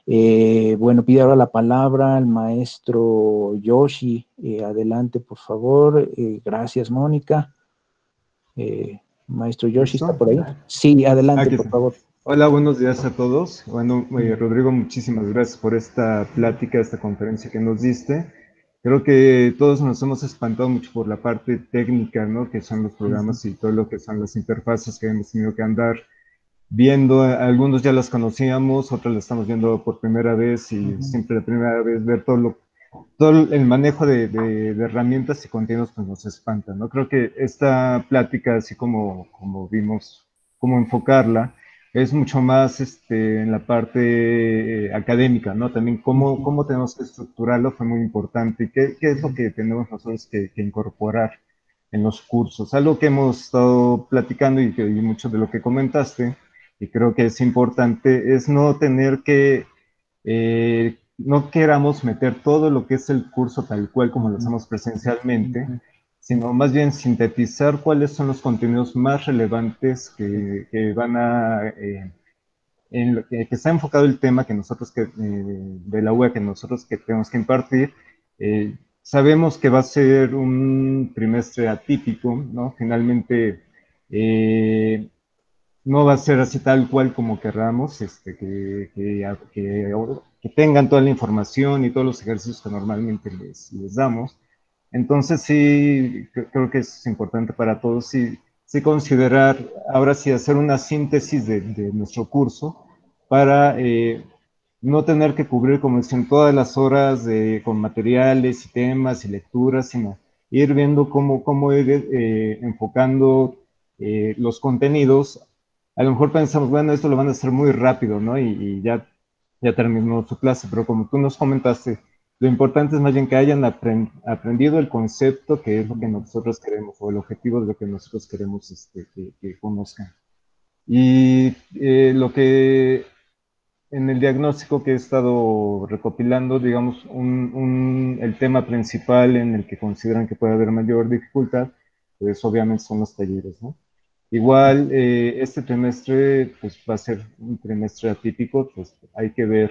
Bueno, pide ahora la palabra al maestro Yoshi. Adelante, por favor. Gracias, Mónica. Maestro Yoshi, ¿está por ahí? Sí, adelante, por favor. Hola, buenos días a todos. Bueno, Rodrigo, muchísimas gracias por esta plática, esta conferencia que nos diste. Creo que todos nos hemos espantado mucho por la parte técnica, ¿no? Que son los programas y todo lo que son las interfaces que hemos tenido que andar viendo. Algunos ya las conocíamos, otros las estamos viendo por primera vez y siempre la primera vez ver todo el manejo de herramientas y contenidos pues nos espanta, ¿no? Creo que esta plática, así como vimos cómo enfocarla, es mucho más en la parte académica, ¿no? También cómo tenemos que estructurarlo fue muy importante. ¿Y qué es lo que tenemos nosotros que incorporar en los cursos? Algo que hemos estado platicando y mucho de lo que comentaste, y creo que es importante, es no tener que, no queramos meter todo lo que es el curso tal cual como lo hacemos presencialmente, sino más bien sintetizar cuáles son los contenidos más relevantes que van a, en lo que está enfocado el tema que nosotros, de la UE que nosotros que tenemos que impartir. Sabemos que va a ser un trimestre atípico, ¿no? Finalmente, no va a ser así tal cual como querramos, que tengan toda la información y todos los ejercicios que normalmente les damos. Entonces sí, creo que es importante para todos, sí considerar, ahora sí, hacer una síntesis de nuestro curso para no tener que cubrir, como dicen, todas las horas con materiales y temas y lecturas, sino ir viendo cómo ir enfocando los contenidos. A lo mejor pensamos, bueno, esto lo van a hacer muy rápido, ¿no? Y ya terminó su clase, pero como tú nos comentaste, lo importante es más bien que hayan aprendido el concepto, que es lo que nosotros queremos, o el objetivo de lo que nosotros queremos que conozcan. Y lo que en el diagnóstico que he estado recopilando, digamos, el tema principal en el que consideran que puede haber mayor dificultad, pues obviamente son los talleres, ¿no? Igual, este trimestre pues va a ser un trimestre atípico, pues hay que ver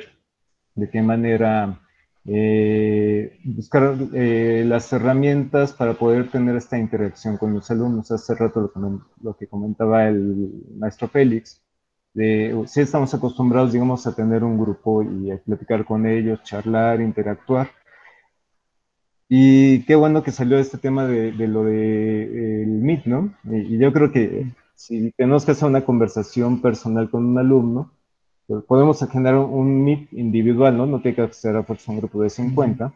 de qué manera buscar las herramientas para poder tener esta interacción con los alumnos. Hace rato lo que comentaba el maestro Félix, sí estamos acostumbrados, digamos, a tener un grupo y a platicar con ellos, charlar, interactuar. Y qué bueno que salió este tema de lo del Meet, ¿no? Y yo creo que si tenemos que hacer una conversación personal con un alumno, pues podemos generar un Meet individual, ¿no? No tiene que ser a fuerza un grupo de 50.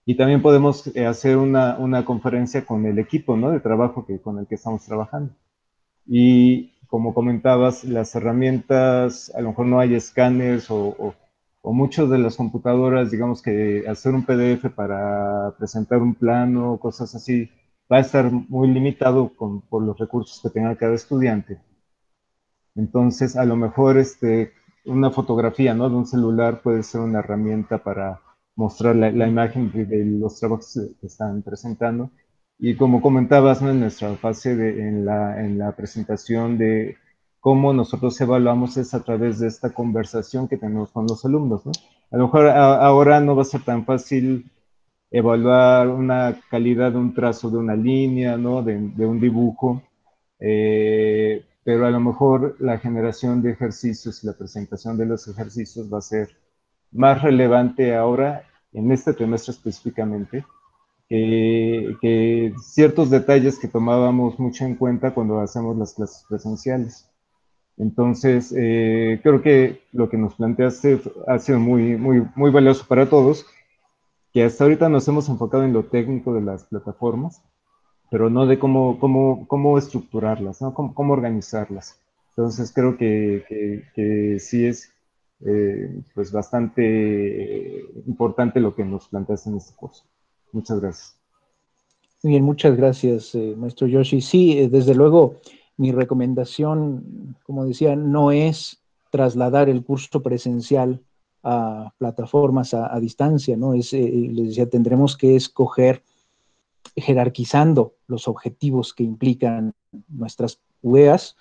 Y también podemos hacer una conferencia con el equipo, ¿no? De trabajo con el que estamos trabajando. Y como comentabas, las herramientas, a lo mejor no hay escáneres o muchas de las computadoras, digamos que hacer un PDF para presentar un plano, cosas así, va a estar muy limitado por los recursos que tenga cada estudiante. Entonces, a lo mejor una fotografía, ¿no? De un celular puede ser una herramienta para mostrar la imagen de los trabajos que están presentando. Y como comentabas, ¿no? En nuestra fase en la presentación de cómo nosotros evaluamos es a través de esta conversación que tenemos con los alumnos, ¿no? A lo mejor ahora no va a ser tan fácil evaluar una calidad de un trazo de una línea, ¿no? De un dibujo, pero a lo mejor la generación de ejercicios y la presentación de los ejercicios va a ser más relevante ahora, en este trimestre específicamente, que ciertos detalles que tomábamos mucho en cuenta cuando hacemos las clases presenciales. Entonces, creo que lo que nos planteaste ha sido muy, muy, muy valioso para todos, que hasta ahorita nos hemos enfocado en lo técnico de las plataformas, pero no de cómo estructurarlas, ¿no? Cómo organizarlas. Entonces, creo que sí es pues bastante importante lo que nos planteaste en este curso. Muchas gracias. Muy bien, muchas gracias, maestro Yoshi. Sí, desde luego, mi recomendación, como decía, no es trasladar el curso presencial a plataformas a distancia, ¿no? Les decía, tendremos que escoger jerarquizando los objetivos que implican nuestras UEAs,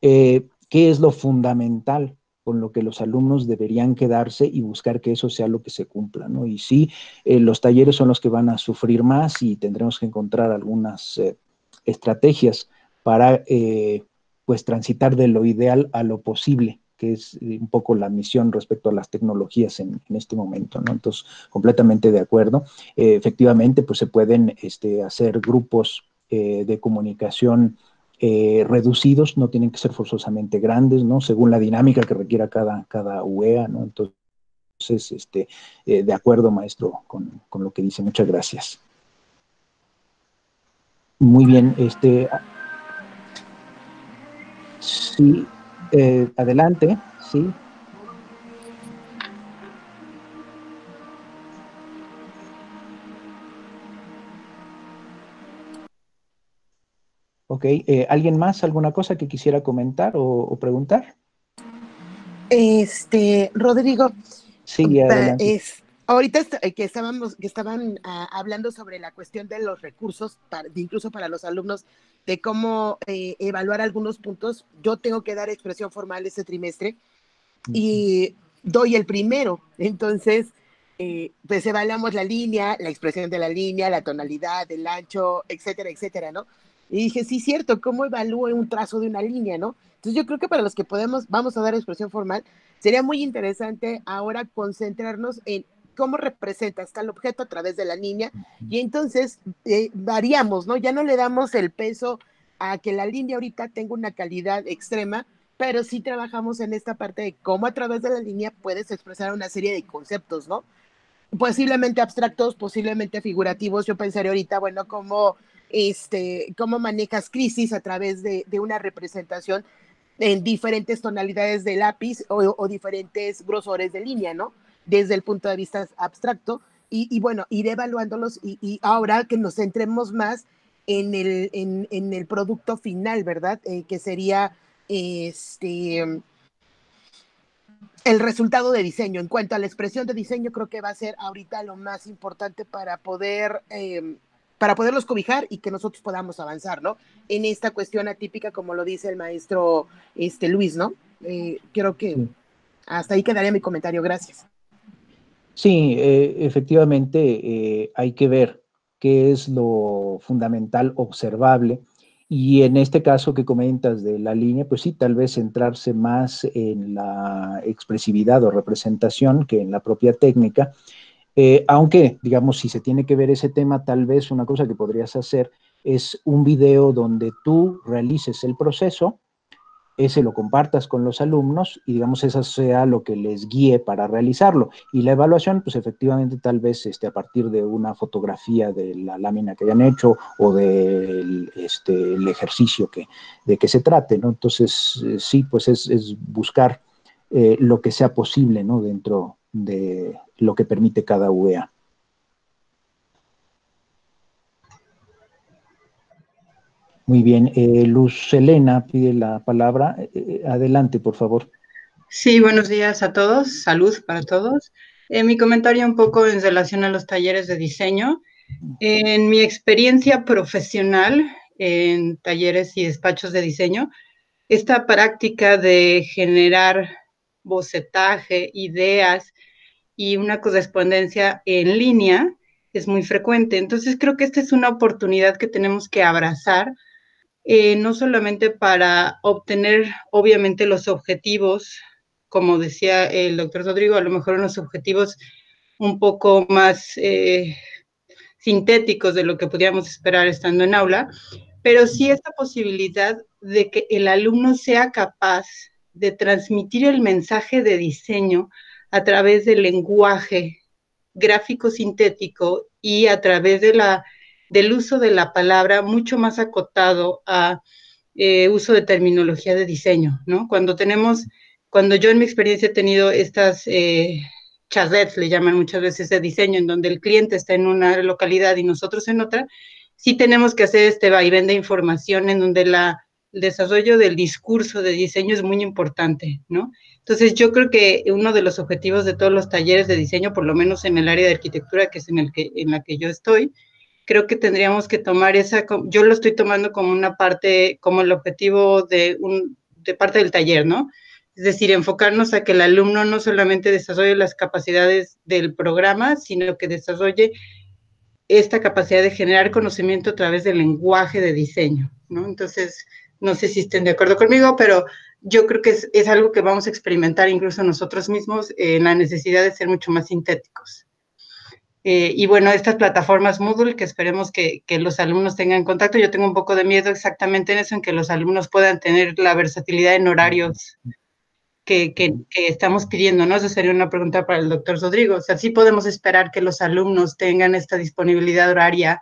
qué es lo fundamental con lo que los alumnos deberían quedarse y buscar que eso sea lo que se cumpla, ¿no? Y sí, los talleres son los que van a sufrir más y tendremos que encontrar algunas estrategias para pues transitar de lo ideal a lo posible, que es un poco la misión respecto a las tecnologías en este momento, ¿no? Entonces, completamente de acuerdo. Efectivamente, pues se pueden hacer grupos de comunicación reducidos, no tienen que ser forzosamente grandes, ¿no? Según la dinámica que requiera cada UEA, ¿no? Entonces, de acuerdo, maestro, con lo que dice. Muchas gracias. Muy bien, sí, adelante, sí. Ok, ¿alguien más, alguna cosa que quisiera comentar o preguntar? Rodrigo, Sí, adelante. ahorita que estaban hablando sobre la cuestión de los recursos, incluso para los alumnos, de cómo evaluar algunos puntos. Yo tengo que dar expresión formal este trimestre y doy el primero. Entonces, pues evaluamos la línea, la expresión de la línea, la tonalidad, el ancho, etcétera, etcétera, ¿no? Y dije, sí, cierto, ¿cómo evalúo un trazo de una línea, no? Entonces yo creo que para los que vamos a dar expresión formal, sería muy interesante ahora concentrarnos en cómo representas tal objeto a través de la línea y entonces variamos, ¿no? Ya no le damos el peso a que la línea ahorita tenga una calidad extrema, pero sí trabajamos en esta parte de cómo a través de la línea puedes expresar una serie de conceptos, ¿no? Posiblemente abstractos, posiblemente figurativos. Yo pensaría ahorita, bueno, cómo manejas crisis a través de una representación en diferentes tonalidades de lápiz o diferentes grosores de línea, ¿no? Desde el punto de vista abstracto. Y bueno, ir evaluándolos y ahora que nos centremos más en el producto final, ¿verdad? Que sería el resultado de diseño. En cuanto a la expresión de diseño, creo que va a ser ahorita lo más importante para poderlos cobijar y que nosotros podamos avanzar, ¿no? En esta cuestión atípica, como lo dice el maestro Luis, ¿no? Creo que sí. Hasta ahí quedaría mi comentario. Gracias. Sí, efectivamente hay que ver qué es lo fundamental observable. Y en este caso que comentas de la línea, pues sí, tal vez centrarse más en la expresividad o representación que en la propia técnica, aunque, digamos, si se tiene que ver ese tema, tal vez una cosa que podrías hacer es un video donde tú realices el proceso, ese lo compartas con los alumnos y, digamos, eso sea lo que les guíe para realizarlo. Y la evaluación, pues efectivamente, tal vez a partir de una fotografía de la lámina que hayan hecho o del el ejercicio de que se trate, ¿no? Entonces, sí, pues es buscar lo que sea posible, ¿no? Dentro de lo que permite cada UEA. Muy bien, Luz Helena pide la palabra. Adelante, por favor. Sí, buenos días a todos. Salud para todos. Mi comentario un poco en relación a los talleres de diseño. En mi experiencia profesional en talleres y despachos de diseño, esta práctica de generar bocetaje, ideas y una correspondencia en línea es muy frecuente. Entonces creo que esta es una oportunidad que tenemos que abrazar, no solamente para obtener, obviamente, los objetivos, como decía el doctor Rodrigo, a lo mejor unos objetivos un poco más sintéticos de lo que podríamos esperar estando en aula, pero sí esta posibilidad de que el alumno sea capaz de transmitir el mensaje de diseño a través del lenguaje gráfico sintético y a través del uso de la palabra mucho más acotado a uso de terminología de diseño, ¿no? Cuando yo en mi experiencia he tenido estas charrettes, le llaman muchas veces, de diseño, en donde el cliente está en una localidad y nosotros en otra, sí tenemos que hacer este vaivén de información en donde el desarrollo del discurso de diseño es muy importante, ¿no? Entonces, yo creo que uno de los objetivos de todos los talleres de diseño, por lo menos en el área de arquitectura, que es en la que yo estoy, creo que tendríamos que tomar yo lo estoy tomando como una parte, como el objetivo de parte del taller, ¿no? Es decir, enfocarnos a que el alumno no solamente desarrolle las capacidades del programa, sino que desarrolle esta capacidad de generar conocimiento a través del lenguaje de diseño, ¿no? Entonces, no sé si estén de acuerdo conmigo, pero yo creo que es algo que vamos a experimentar incluso nosotros mismos, la necesidad de ser mucho más sintéticos. Y bueno, estas plataformas Moodle, que esperemos que los alumnos tengan contacto, yo tengo un poco de miedo exactamente en eso, en que los alumnos puedan tener la versatilidad en horarios que estamos pidiendo, ¿no? Esa sería una pregunta para el doctor Rodrigo. O sea, ¿sí podemos esperar que los alumnos tengan esta disponibilidad horaria,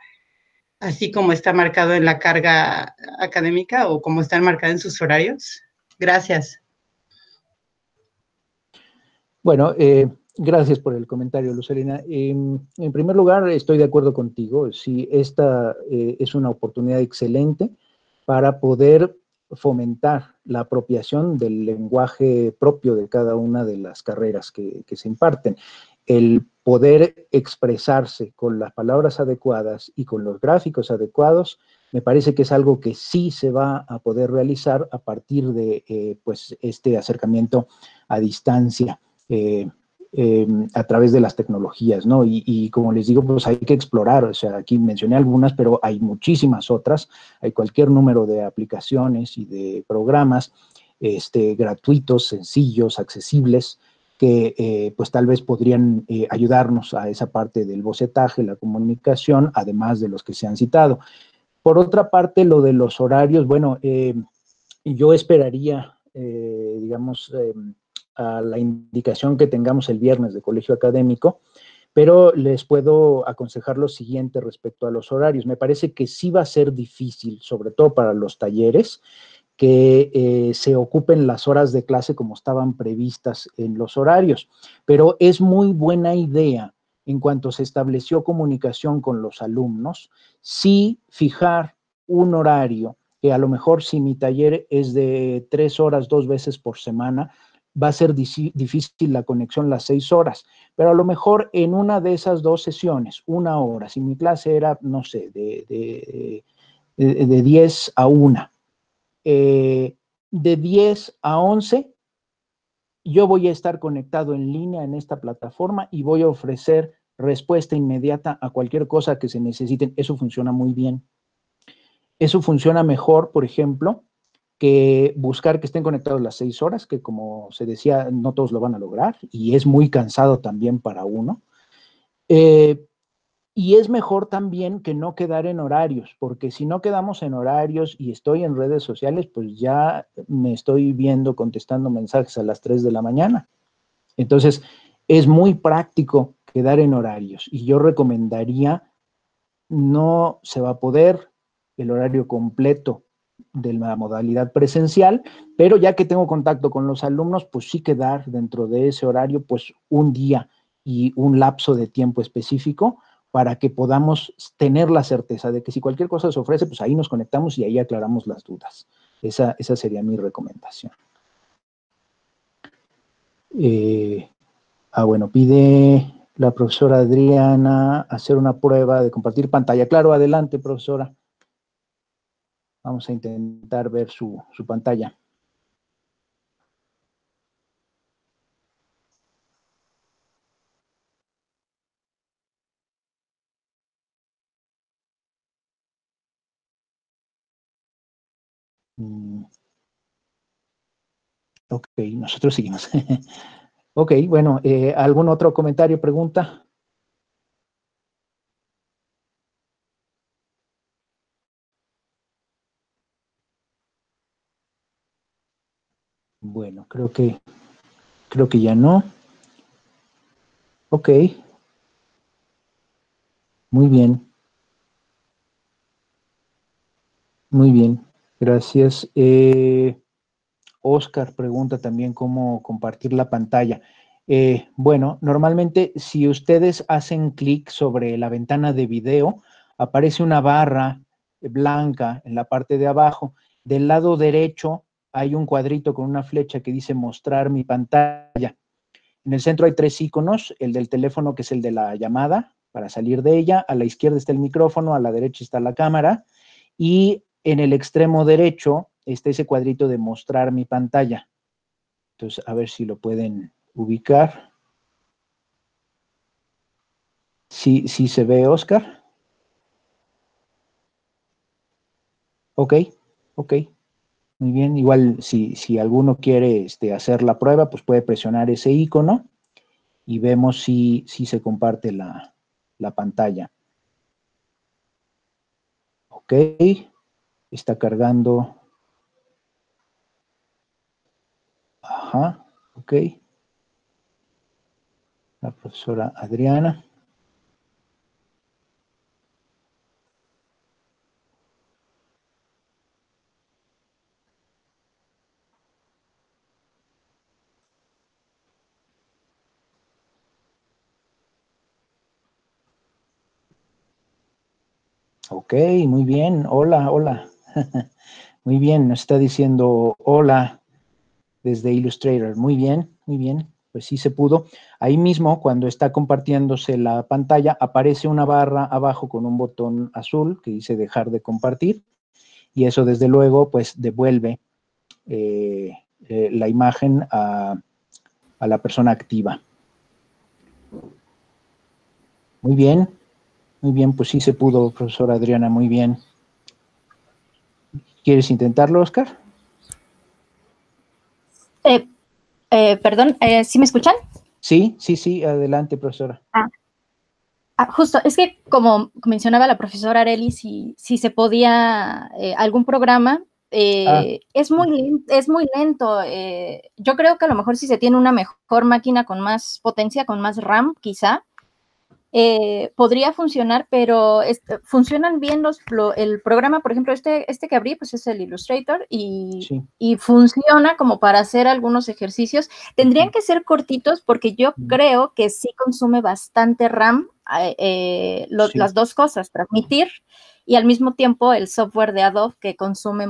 así como está marcado en la carga académica o como están marcados en sus horarios? Gracias. Bueno, gracias por el comentario, Lucelina. En primer lugar, estoy de acuerdo contigo. Sí, esta es una oportunidad excelente para poder fomentar la apropiación del lenguaje propio de cada una de las carreras que se imparten. El poder expresarse con las palabras adecuadas y con los gráficos adecuados, me parece que es algo que sí se va a poder realizar a partir de pues, este acercamiento a distancia. A través de las tecnologías, ¿no? Y como les digo, pues hay que explorar, o sea, aquí mencioné algunas, pero hay muchísimas otras, hay cualquier número de aplicaciones y de programas gratuitos, sencillos, accesibles, que pues tal vez podrían ayudarnos a esa parte del bocetaje, la comunicación, además de los que se han citado. Por otra parte, lo de los horarios, bueno, yo esperaría, digamos, a la indicación que tengamos el viernes de colegio académico, pero les puedo aconsejar lo siguiente respecto a los horarios. Me parece que sí va a ser difícil, sobre todo para los talleres, que se ocupen las horas de clase como estaban previstas en los horarios, pero es muy buena idea, en cuanto se estableció comunicación con los alumnos, sí fijar un horario, que a lo mejor si mi taller es de 3 horas 2 veces por semana, va a ser difícil la conexión las 6 horas, pero a lo mejor en una de esas 2 sesiones, 1 hora, si mi clase era, no sé, de 10 a 1, de 10 a 11, yo voy a estar conectado en línea en esta plataforma y voy a ofrecer respuesta inmediata a cualquier cosa que se necesiten. Eso funciona muy bien. Eso funciona mejor, por ejemplo, que buscar que estén conectados las 6 horas, que como se decía, no todos lo van a lograr, y es muy cansado también para uno. Y es mejor también que no quedar en horarios, porque si no quedamos en horarios y estoy en redes sociales, pues ya me estoy viendo contestando mensajes a las 3 de la mañana. Entonces, es muy práctico quedar en horarios, y yo recomendaría, no se va a poder el horario completo de la modalidad presencial, pero ya que tengo contacto con los alumnos, pues sí quedar dentro de ese horario, pues un día y un lapso de tiempo específico para que podamos tener la certeza de que si cualquier cosa se ofrece, pues ahí nos conectamos y ahí aclaramos las dudas. Esa sería mi recomendación. Bueno, pide la profesora Adriana hacer una prueba de compartir pantalla. Claro, adelante, profesora. Vamos a intentar ver su pantalla. Ok, nosotros seguimos. Ok, bueno, ¿algún otro comentario, pregunta? Bueno, creo que ya no. Ok. Muy bien. Muy bien, gracias. Oscar pregunta también cómo compartir la pantalla. Bueno, normalmente si ustedes hacen clic sobre la ventana de video, aparece una barra blanca en la parte de abajo. del lado derecho hay un cuadrito con una flecha que dice mostrar mi pantalla. En el centro hay 3 iconos, el del teléfono, que es el de la llamada, para salir de ella. A la izquierda está el micrófono, a la derecha está la cámara, y en el extremo derecho está ese cuadrito de mostrar mi pantalla. Entonces, a ver si lo pueden ubicar. ¿Sí se ve, Oscar? Ok. Muy bien. Igual, si alguno quiere hacer la prueba, pues puede presionar ese icono y vemos si se comparte la pantalla. Ok. Está cargando. Ajá. Ok. La profesora Adriana. Ok, muy bien. Hola. Muy bien, nos está diciendo hola desde Illustrator. Muy bien. Pues sí se pudo. Ahí mismo, cuando está compartiéndose la pantalla, aparece una barra abajo con un botón azul que dice dejar de compartir, y eso desde luego pues devuelve la imagen a la persona activa. Muy bien, pues sí se pudo, profesora Adriana, muy bien. ¿Quieres intentarlo, Oscar? Perdón, ¿sí me escuchan? Sí, adelante, profesora. Justo, es que como mencionaba la profesora Arely, si se podía algún programa, es muy lento. Yo creo que a lo mejor si se tiene una mejor máquina con más potencia, con más RAM, quizá, podría funcionar, pero funcionan bien el programa, por ejemplo, este que abrí, pues es el Illustrator y funciona como para hacer algunos ejercicios. Tendrían que ser cortitos porque yo creo que sí consume bastante RAM, las dos cosas, transmitir y al mismo tiempo el software de Adobe que consume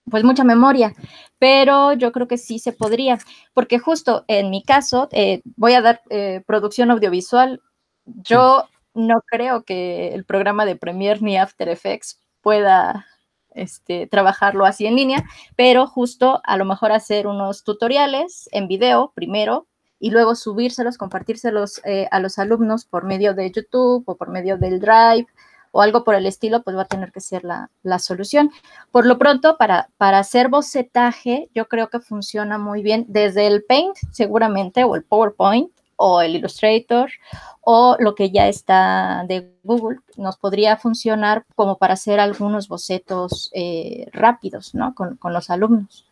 pues mucha memoria, pero yo creo que sí se podría, porque justo en mi caso, voy a dar producción audiovisual, yo no creo que el programa de Premiere ni After Effects pueda trabajarlo así en línea, pero justo a lo mejor hacer unos tutoriales en video primero y luego subírselos, compartírselos a los alumnos por medio de YouTube o por medio del Drive o algo por el estilo, pues va a tener que ser la solución. Por lo pronto, para hacer bocetaje, yo creo que funciona muy bien desde el Paint, seguramente, o el PowerPoint, o el Illustrator, o lo que ya está de Google, nos podría funcionar como para hacer algunos bocetos rápidos, ¿no? Con los alumnos.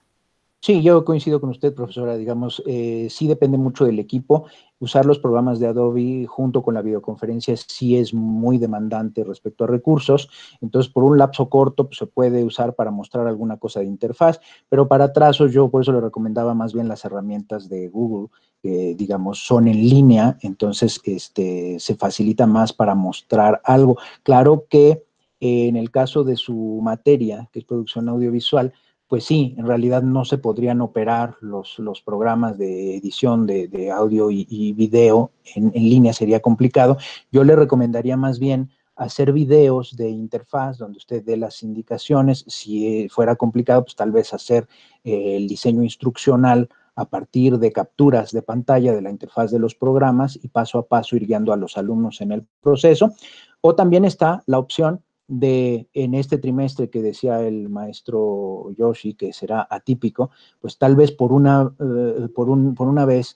Sí, yo coincido con usted, profesora. Digamos, sí depende mucho del equipo. Usar los programas de Adobe junto con la videoconferencia sí es muy demandante respecto a recursos. Entonces, por un lapso corto, pues, se puede usar para mostrar alguna cosa de interfaz, pero para trazos yo por eso le recomendaba más bien las herramientas de Google, que digamos son en línea, entonces se facilita más para mostrar algo. Claro que en el caso de su materia, que es producción audiovisual, pues sí, en realidad no se podrían operar los programas de edición de audio y video en línea, sería complicado. Yo le recomendaría más bien hacer videos de interfaz donde usted dé las indicaciones. Si fuera complicado, pues tal vez hacer el diseño instruccional a partir de capturas de pantalla de la interfaz de los programas y paso a paso ir guiando a los alumnos en el proceso. O también está la opción de en este trimestre que decía el maestro Yoshi que será atípico, pues tal vez por una vez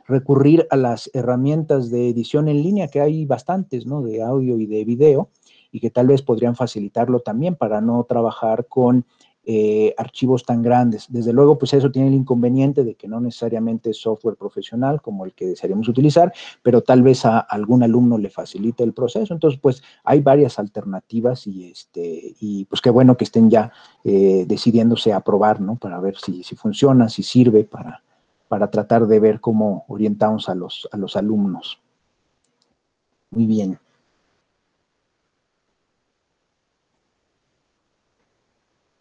recurrir a las herramientas de edición en línea, que hay bastantes, ¿no? De audio y de video, y que tal vez podrían facilitarlo también para no trabajar con archivos tan grandes. Desde luego, pues eso tiene el inconveniente de que no necesariamente es software profesional como el que desearíamos utilizar, pero tal vez a algún alumno le facilite el proceso. Entonces, pues hay varias alternativas y pues qué bueno que estén ya decidiéndose a probar, ¿no? Para ver si funciona, si sirve para tratar de ver cómo orientamos a los alumnos. Muy bien.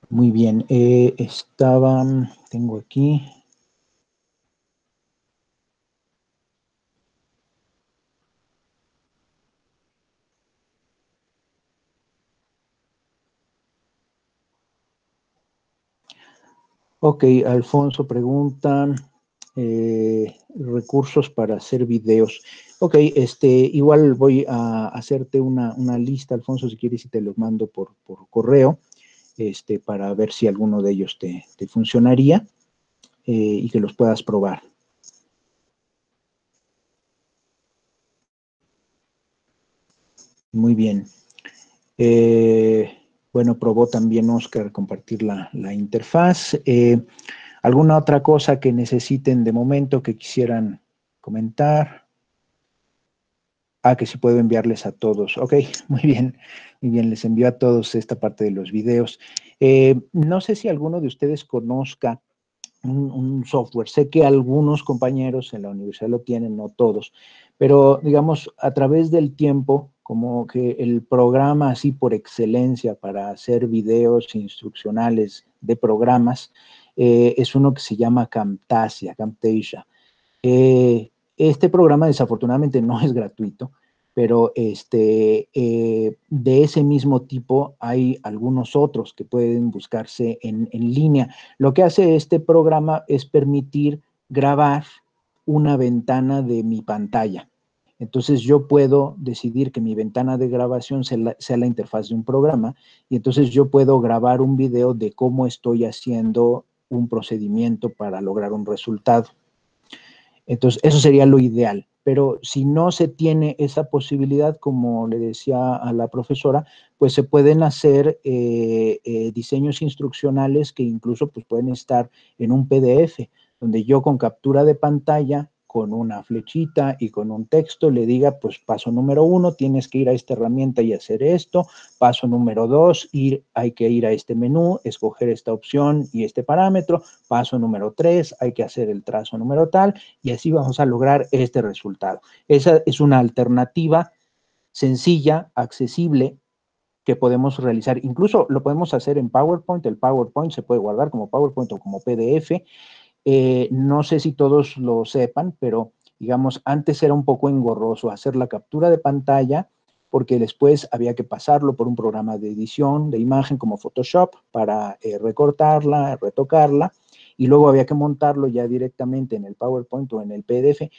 Muy bien. Tengo aquí. Ok, Alfonso pregunta, recursos para hacer videos. Ok, igual voy a hacerte una lista, Alfonso, si quieres, y te los mando por correo, para ver si alguno de ellos te funcionaría y que los puedas probar. Muy bien. Bueno, probó también Oscar compartir la interfaz. ¿Alguna otra cosa que necesiten de momento que quisieran comentar? Que sí puedo enviarles a todos. Ok, muy bien, les envío a todos esta parte de los videos. No sé si alguno de ustedes conozca un software. Sé que algunos compañeros en la universidad lo tienen, no todos, pero digamos, a través del tiempo, como que el programa así por excelencia para hacer videos instruccionales de programas es uno que se llama Camtasia. Este programa desafortunadamente no es gratuito, pero de ese mismo tipo hay algunos otros que pueden buscarse en línea. Lo que hace este programa es permitir grabar una ventana de mi pantalla. Entonces yo puedo decidir que mi ventana de grabación sea la interfaz de un programa y entonces yo puedo grabar un video de cómo estoy haciendo un procedimiento para lograr un resultado. Entonces, eso sería lo ideal. Pero si no se tiene esa posibilidad, como le decía a la profesora, pues se pueden hacer diseños instruccionales que incluso pues, pueden estar en un PDF, donde yo con captura de pantalla, con una flechita y con un texto le diga, pues paso número 1, tienes que ir a esta herramienta y hacer esto. Paso número 2, hay que ir a este menú, escoger esta opción y este parámetro. Paso número 3, hay que hacer el trazo número tal, y así vamos a lograr este resultado. Esa es una alternativa sencilla, accesible, que podemos realizar. Incluso lo podemos hacer en PowerPoint. El PowerPoint se puede guardar como PowerPoint o como PDF. No sé si todos lo sepan, pero digamos, antes era un poco engorroso hacer la captura de pantalla, porque después había que pasarlo por un programa de edición de imagen como Photoshop para recortarla, retocarla, y luego había que montarlo ya directamente en el PowerPoint o en el PDF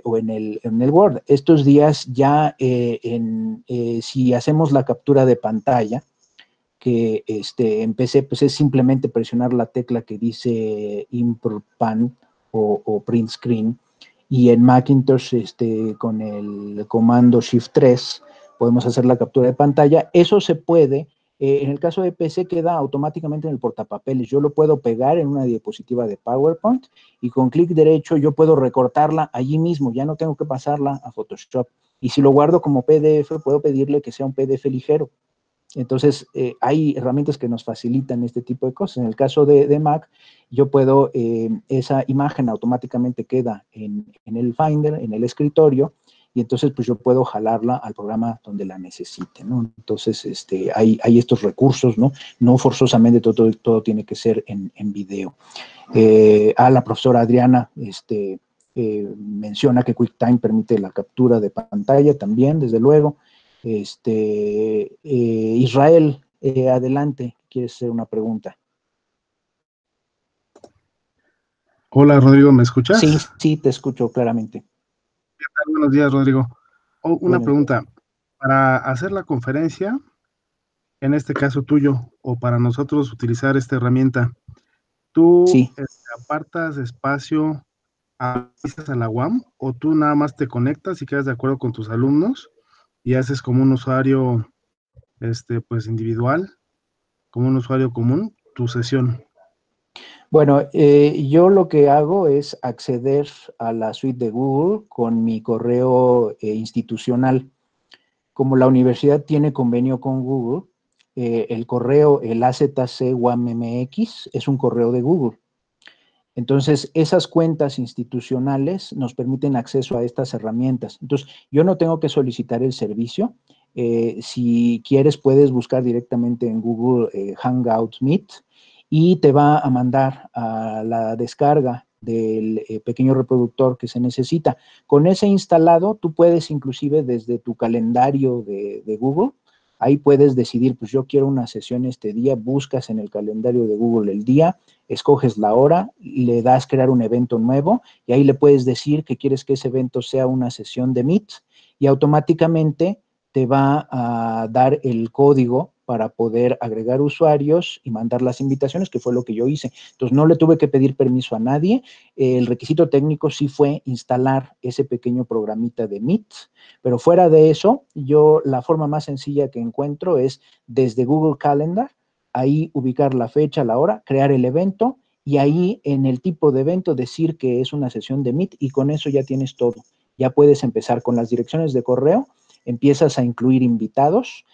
o en el Word. Estos días ya si hacemos la captura de pantalla, que en PC pues es simplemente presionar la tecla que dice Import Pan o Print Screen, y en Macintosh con el comando Shift 3 podemos hacer la captura de pantalla. Eso se puede, en el caso de PC queda automáticamente en el portapapeles. Yo lo puedo pegar en una diapositiva de PowerPoint y con clic derecho yo puedo recortarla allí mismo, ya no tengo que pasarla a Photoshop. Y si lo guardo como PDF, puedo pedirle que sea un PDF ligero. Entonces, hay herramientas que nos facilitan este tipo de cosas. En el caso de Mac, yo puedo, esa imagen automáticamente queda en el Finder, en el escritorio, y entonces pues yo puedo jalarla al programa donde la necesite, ¿no? Entonces, hay estos recursos, ¿no? No forzosamente todo tiene que ser en video. La profesora Adriana, menciona que QuickTime permite la captura de pantalla también, desde luego. Israel, adelante, ¿quieres hacer una pregunta? Hola, Rodrigo, ¿me escuchas? Sí, te escucho claramente. ¿Qué tal? Buenos días, Rodrigo. Una Buenos pregunta. Para hacer la conferencia, en este caso tuyo, o para nosotros utilizar esta herramienta, ¿tú apartas espacio, avisas a la UAM, o tú nada más te conectas y quedas de acuerdo con tus alumnos y haces como un usuario pues individual, como un usuario común, tu sesión? Bueno, yo lo que hago es acceder a la suite de Google con mi correo institucional. Como la universidad tiene convenio con Google, el correo, el AZC UAMMX, es un correo de Google. Entonces, esas cuentas institucionales nos permiten acceso a estas herramientas. Entonces, yo no tengo que solicitar el servicio. Si quieres, puedes buscar directamente en Google Hangouts Meet y te va a mandar a la descarga del pequeño reproductor que se necesita. Con ese instalado, tú puedes inclusive desde tu calendario de Google, ahí puedes decidir, pues yo quiero una sesión este día, buscas en el calendario de Google el día, escoges la hora, le das crear un evento nuevo y ahí le puedes decir que quieres que ese evento sea una sesión de Meet y automáticamente te va a dar el código para poder agregar usuarios y mandar las invitaciones, que fue lo que yo hice. Entonces, no le tuve que pedir permiso a nadie. El requisito técnico sí fue instalar ese pequeño programita de Meet, pero fuera de eso, yo la forma más sencilla que encuentro es desde Google Calendar, ahí ubicar la fecha, la hora, crear el evento y ahí en el tipo de evento decir que es una sesión de Meet y con eso ya tienes todo. Ya puedes empezar con las direcciones de correo, empiezas a incluir invitados.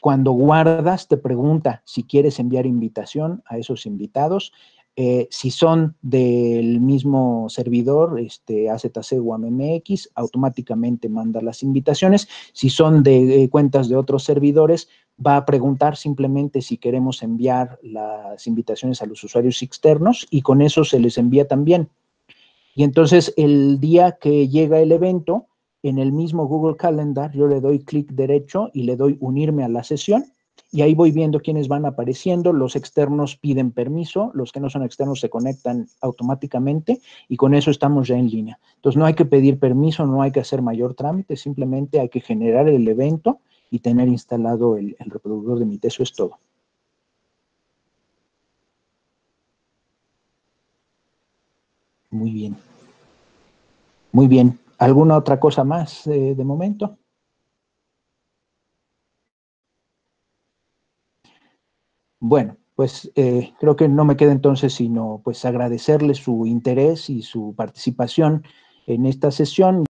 Cuando guardas, te pregunta si quieres enviar invitación a esos invitados. Si son del mismo servidor, AZC o AMMX, automáticamente manda las invitaciones. Si son de cuentas de otros servidores, va a preguntar simplemente si queremos enviar las invitaciones a los usuarios externos y con eso se les envía también. Y entonces, el día que llega el evento, en el mismo Google Calendar, yo le doy clic derecho y le doy unirme a la sesión y ahí voy viendo quiénes van apareciendo. Los externos piden permiso, los que no son externos se conectan automáticamente y con eso estamos ya en línea. Entonces, no hay que pedir permiso, no hay que hacer mayor trámite, simplemente hay que generar el evento y tener instalado el reproductor de Meet. Eso es todo. Muy bien. Muy bien. ¿Alguna otra cosa más de momento? Bueno, pues creo que no me queda entonces sino pues agradecerles su interés y su participación en esta sesión.